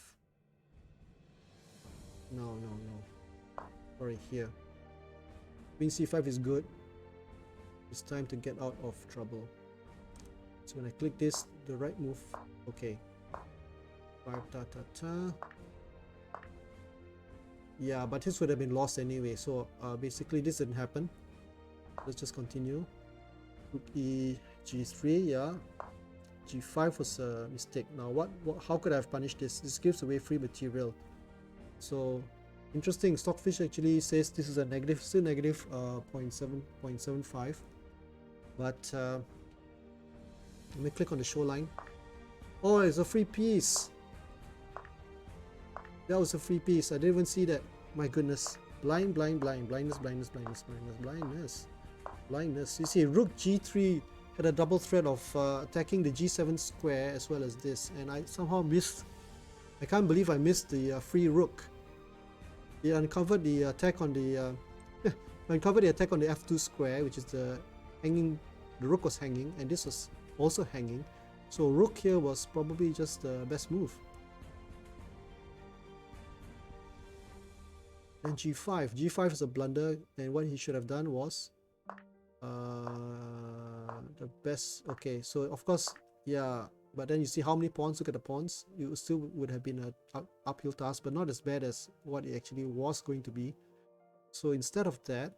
No. Sorry, here. Queen c5 is good. It's time to get out of trouble. So when I click this, the right move, okay. 5 ta. Yeah, but this would have been lost anyway. So basically this didn't happen. Let's just continue. Rook e g3, yeah. g5 was a mistake. Now how could I have punished this? This gives away free material. So interesting, Stockfish actually says this is a negative, still negative 0.75. But let me click on the show line. Oh, it's a free piece. That was a free piece. I didn't even see that. My goodness. Blindness. You see, rook g3 had a double threat of attacking the g7 square as well as this, and I somehow missed. I can't believe I missed the free rook. He uncovered the attack on the uncovered the attack on the f2 square, which is the hanging. The rook was hanging, and this was also hanging. So rook here was probably just the best move. And g5. g5 is a blunder, and what he should have done was the best. Okay, so of course, yeah, but then you see how many pawns. Look at the pawns. It still would have been an uphill task, but not as bad as what it actually was going to be. So instead of that,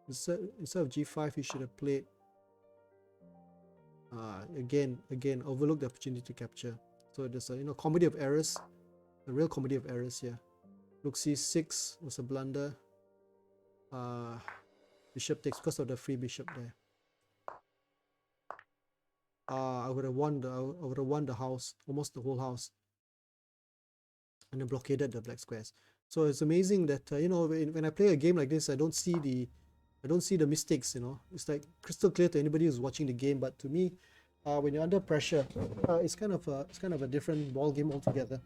instead of g5, he should have played again overlook the opportunity to capture. So there's a comedy of errors, a real comedy of errors here. Rook c6 was a blunder. Bishop takes because of the free bishop there. I would have won the house, almost the whole house, and then blockaded the black squares. So it's amazing that when I play a game like this, I don't see the mistakes. It's like crystal clear to anybody who's watching the game, but to me, when you're under pressure, it's kind of a different ball game altogether.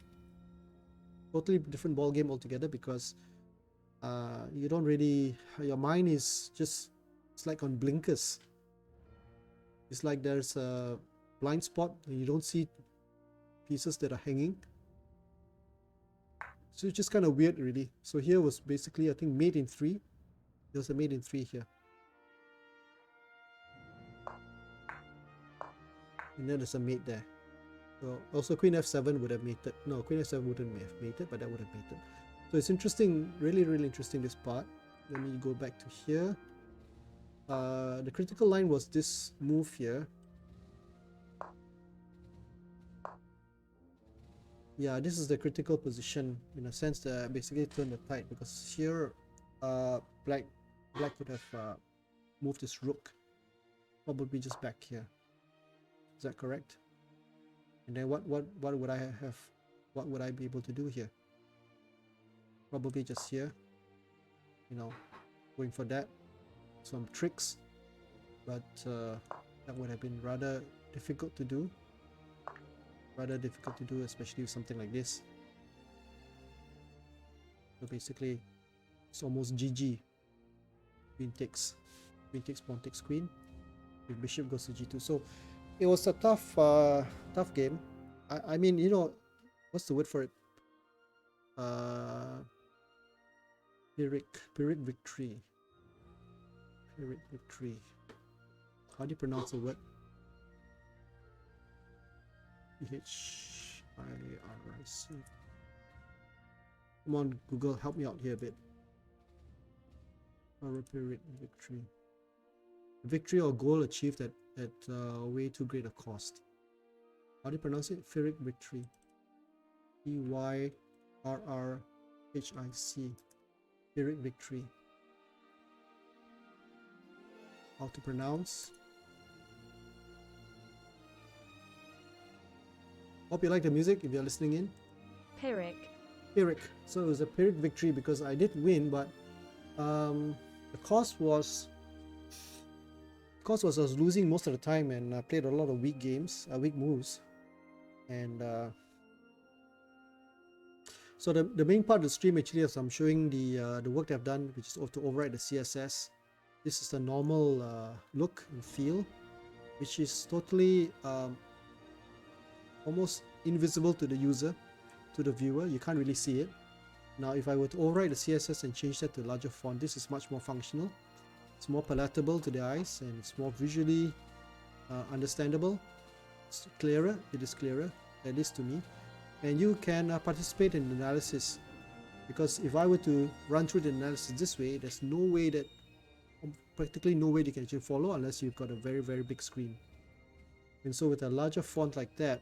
Totally different ball game altogether, because you don't really, your mind is just, it's like on blinkers. It's like there's a blind spot and you don't see pieces that are hanging. So it's just kind of weird, really. So here was basically, I think, mate in 3. There was a mate in 3 here. And then there's a mate there. So also queen f7 would have mated. No, queen f7 wouldn't have mated, but that would have mated. So it's interesting, really interesting, this part. Let me go back to here. The critical line was this move here. Yeah, this is the critical position, in a sense that basically turned the tide, because here black could have moved this rook, probably just back here. Is that correct? And then what would I have? What would I be able to do here? Probably just here, going for that, some tricks, but that would have been rather difficult to do. Especially with something like this. So basically, it's almost GG. Queen takes, pawn takes queen. If bishop goes to g2. So it was a tough game. I mean, you know, what's the word for it? Pyrrhic victory. Pyrrhic victory. How do you pronounce the word? P-H-I-R-I-C. Come on, Google, help me out here a bit. Pyrrhic victory. Victory or goal achieved at way too great a cost. How do you pronounce it? Pyrrhic victory. P-Y-R-R-H-I-C. Pyrrhic victory. How to pronounce? Hope you like the music if you're listening in. Pyrrhic. Pyrrhic. So it was a Pyrrhic victory because I did win, but the cost was I was losing most of the time, and I played a lot of weak games, weak moves, and so the main part of the stream actually is I'm showing the work that I've done, which is to override the CSS. This is the normal look and feel, which is totally almost invisible to the user, to the viewer. You can't really see it. Now if I were to override the CSS and change that to larger font, this is much more functional. It's more palatable to the eyes, and it's more visually understandable. It's clearer. It is clearer, at least to me. And you can participate in the analysis, because if I were to run through the analysis this way, there's no way that, practically no way you can actually follow unless you've got a very, very big screen. And so with a larger font like that,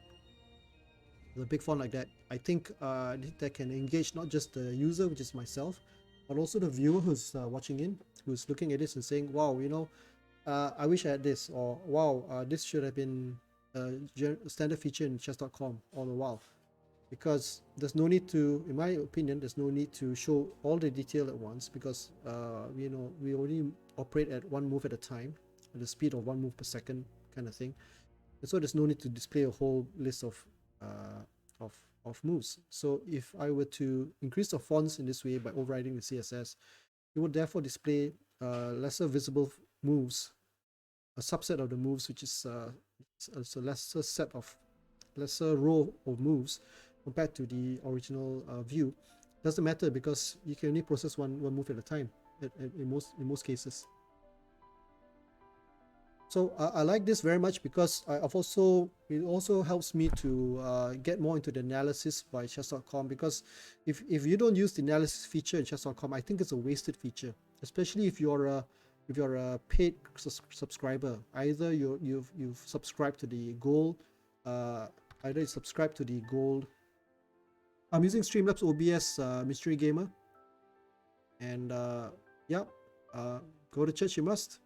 with a big font like that, I think that can engage not just the user, which is myself, but also the viewer who's watching in, who's looking at this and saying, wow, you know, I wish I had this, or wow, this should have been a standard feature in chess.com all the while. Because there's no need to, in my opinion, there's no need to show all the detail at once, because you know, we only operate at one move at a time, at the speed of one move per second kind of thing. And so there's no need to display a whole list of moves. So if I were to increase the fonts in this way by overriding the CSS, it would therefore display lesser visible moves, a subset of the moves, which is a lesser row of moves compared to the original view. Doesn't matter, because you can only process one move at a time in most cases. So I like this very much, because it also helps me to get more into the analysis by chess.com, because if you don't use the analysis feature in chess.com, I think it's a wasted feature, especially if you're a paid subscriber. Either you've subscribed to the gold, either you subscribe to the gold. I'm using Streamlabs OBS Mystery Gamer, and yeah, go to church you must.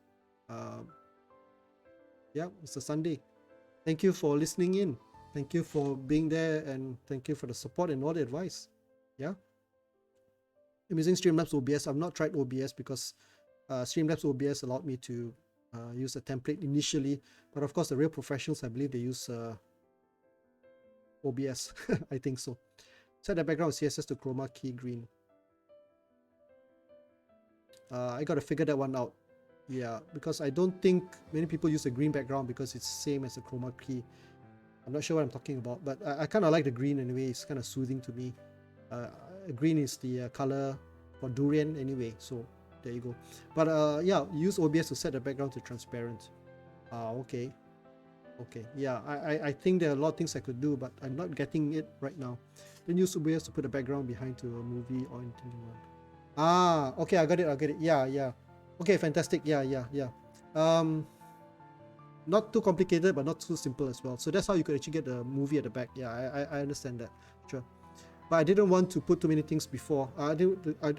Yeah, it's a Sunday. Thank you for listening in. Thank you for being there, and thank you for the support and all the advice. Yeah, I'm using Streamlabs OBS. I've not tried OBS because Streamlabs OBS allowed me to use a template initially, but of course the real professionals, I believe they use OBS. I think so. Set the background CSS to chroma key green. I gotta figure that one out. Yeah, because I don't think many people use a green background because it's the same as a chroma key. I'm not sure what I'm talking about, but I kind of like the green anyway. It's kind of soothing to me. Green is the color for durian anyway, so there you go. But yeah, use OBS to set the background to transparent. Okay. Yeah, I think there are a lot of things I could do, but I'm not getting it right now. Then use OBS to put a background behind to a movie or anything you want. Okay, I got it. Yeah. Okay, fantastic. Yeah. Not too complicated, but not too simple as well. So that's how you could actually get the movie at the back. Yeah, I understand that. Sure. But I didn't want to put too many things before. I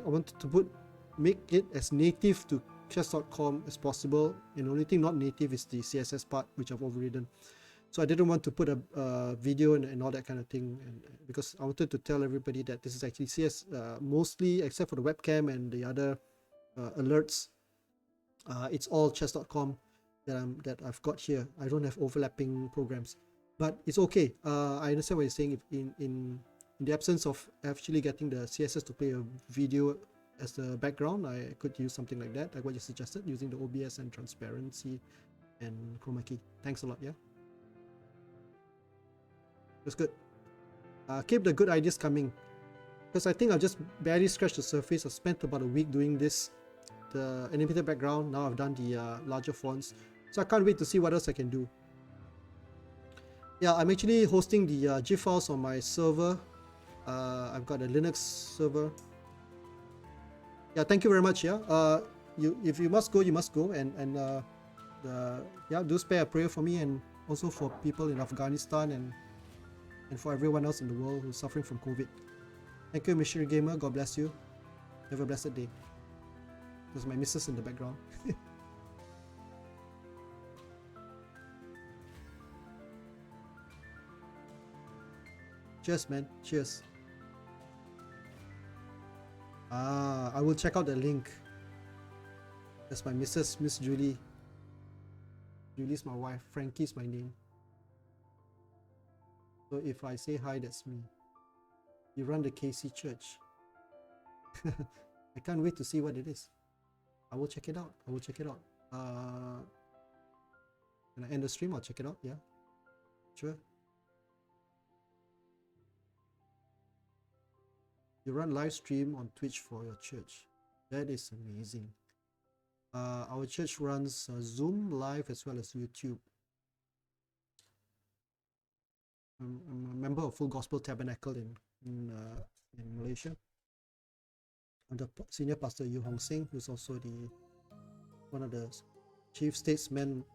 wanted to make it as native to chess.com as possible, and the only thing not native is the CSS part, which I've overridden. So I didn't want to put a video and all that kind of thing, and because I wanted to tell everybody that this is actually CS mostly, except for the webcam and the other alerts. It's all chess.com that I've got here. I don't have overlapping programs, but it's okay. I understand what you're saying. If in the absence of actually getting the CSS to play a video as the background, I could use something like that, like what you suggested, using the OBS and transparency and chroma key. Thanks a lot. Yeah, that's good. Keep the good ideas coming, because I think I've just barely scratched the surface. I spent about a week doing this, the animated background. Now I've done the larger fonts, so I can't wait to see what else I can do. Yeah, I'm actually hosting the GIF files on my server. I've got a Linux server. Yeah, thank you very much. Yeah, if you must go, you must go, and yeah, do spare a prayer for me, and also for people in Afghanistan and for everyone else in the world who's suffering from COVID. Thank you, Missionary Gamer. God bless you. Have a blessed day. There's my missus in the background. Cheers, man. Cheers. I will check out the link. That's my missus, Miss Julie. Julie's my wife. Frankie's my name. So if I say hi, that's me. You run the KC Church. I can't wait to see what it is. I will check it out. I will check it out. When I end the stream, I'll check it out. Yeah, sure. You run live stream on Twitch for your church. That is amazing. Our church runs Zoom live as well as YouTube. I'm a member of Full Gospel Tabernacle in Malaysia. I'm the senior pastor Yu Hong Sing, who's also one of the chief statesmen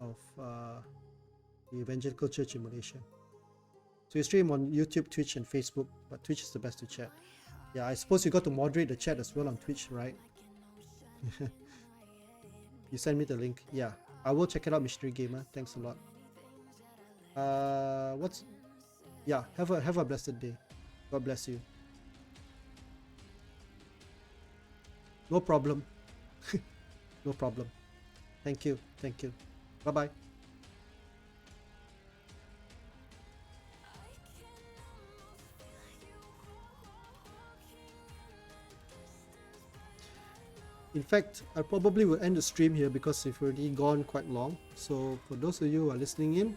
of the Evangelical Church in Malaysia. So you stream on YouTube, Twitch, and Facebook, but Twitch is the best to chat. Yeah, I suppose you got to moderate the chat as well on Twitch, right? You send me the link. Yeah, I will check it out, Missionary Gamer. Thanks a lot. Yeah, have a blessed day. God bless you. No problem. No problem. Thank you. Thank you. Bye-bye. In fact, I probably will end the stream here because we've already gone quite long. So for those of you who are listening in,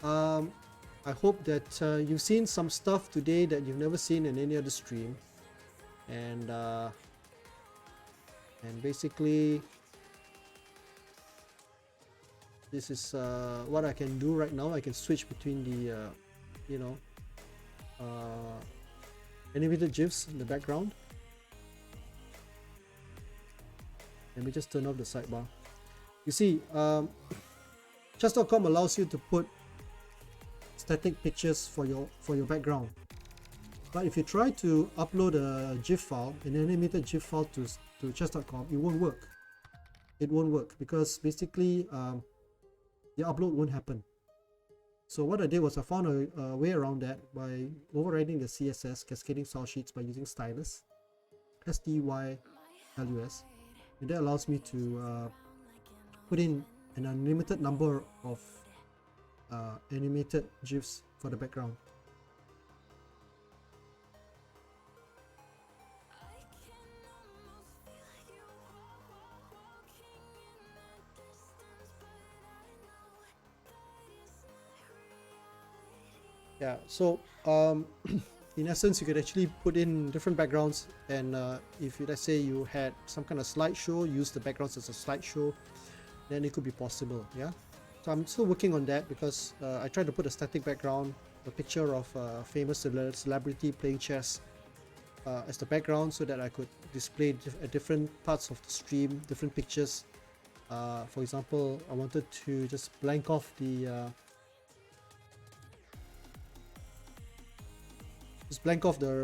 I hope that you've seen some stuff today that you've never seen in any other stream, and basically this is what I can do right now. I can switch between the animated GIFs in the background. Let me just turn off the sidebar. You see, chess.com allows you to put static pictures for your background, but if you try to upload a GIF file, an animated GIF file to chess.com, it won't work. It won't work because basically the upload won't happen. So what I did was I found a way around that by overriding the CSS, cascading style sheets, by using stylus, STYLUS, and that allows me to put in an unlimited number of animated GIFs for the background. Yeah, so in essence, you could actually put in different backgrounds, and if you, let's say you had some kind of slideshow, use the backgrounds as a slideshow, then it could be possible. Yeah, so I'm still working on that because I tried to put a static background, a picture of a famous celebrity playing chess as the background, so that I could display different parts of the stream, different pictures. For example, I wanted to just blank off the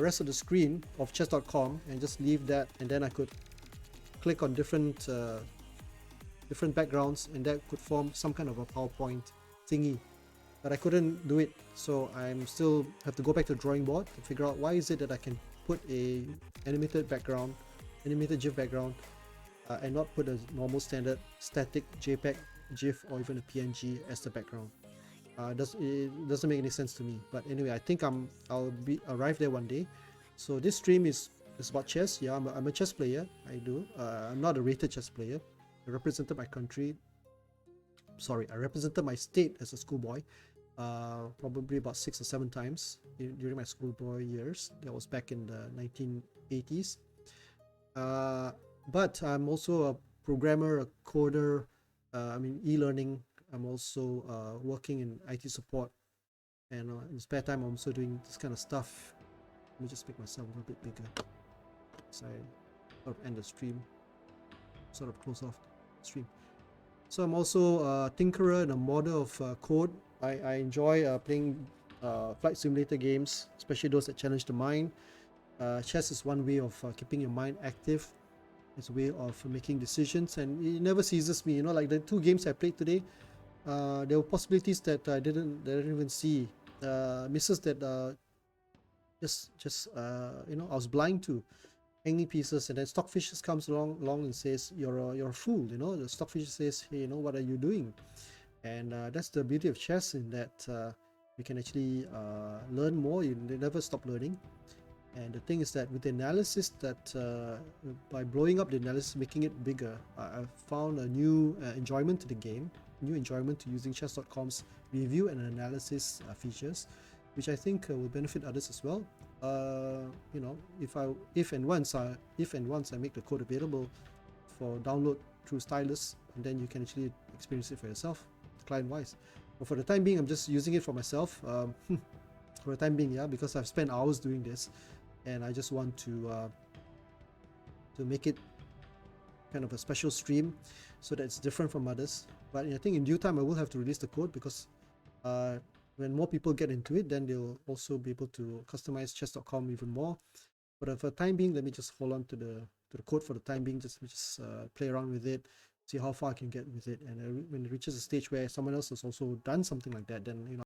rest of the screen of chess.com and just leave that, and then I could click on different backgrounds, and that could form some kind of a PowerPoint thingy, but I couldn't do it. So I'm still have to go back to the drawing board to figure out why is it that I can put a animated GIF background and not put a normal standard static JPEG, GIF, or even a PNG as the background. It doesn't make any sense to me, but anyway, I think I'll arrive there one day. So this stream is It's about chess. Yeah, I'm a chess player. I do. I'm not a rated chess player. I represented my country. Sorry, I represented my state as a schoolboy. Probably about 6 or 7 times during my schoolboy years. That was back in the 1980s. But I'm also a programmer, a coder. E-learning. I'm also working in IT support, and in spare time, I'm also doing this kind of stuff. Let me just make myself a little bit bigger. So I sort of end the stream, sort of close off the stream. So I'm also a tinkerer and a modder of code. I enjoy playing flight simulator games, especially those that challenge the mind. Chess is one way of keeping your mind active. It's a way of making decisions, and it never seizes me. Like the 2 games I played today, there were possibilities that I didn't even see, misses that I was blind to. Hanging pieces, and then Stockfishes comes along and says you're a fool. The Stockfish says, hey, what are you doing? And that's the beauty of chess, in that you can actually learn more. You never stop learning. And the thing is that with the analysis, that by blowing up the analysis, making it bigger, I've found a new enjoyment to the game, new enjoyment to using chess.com's review and analysis features, which I think will benefit others as well. If and once I make the code available for download through Stylus, and then you can actually experience it for yourself, client-wise. But for the time being, I'm just using it for myself. For the time being, yeah, because I've spent hours doing this, and I just want to make it kind of a special stream, so that it's different from others. But I think in due time I will have to release the code, because when more people get into it, then they'll also be able to customize chess.com even more. But for the time being, let me just hold on to the code for the time being, just play around with it, see how far I can get with it. And when it reaches a stage where someone else has also done something like that, then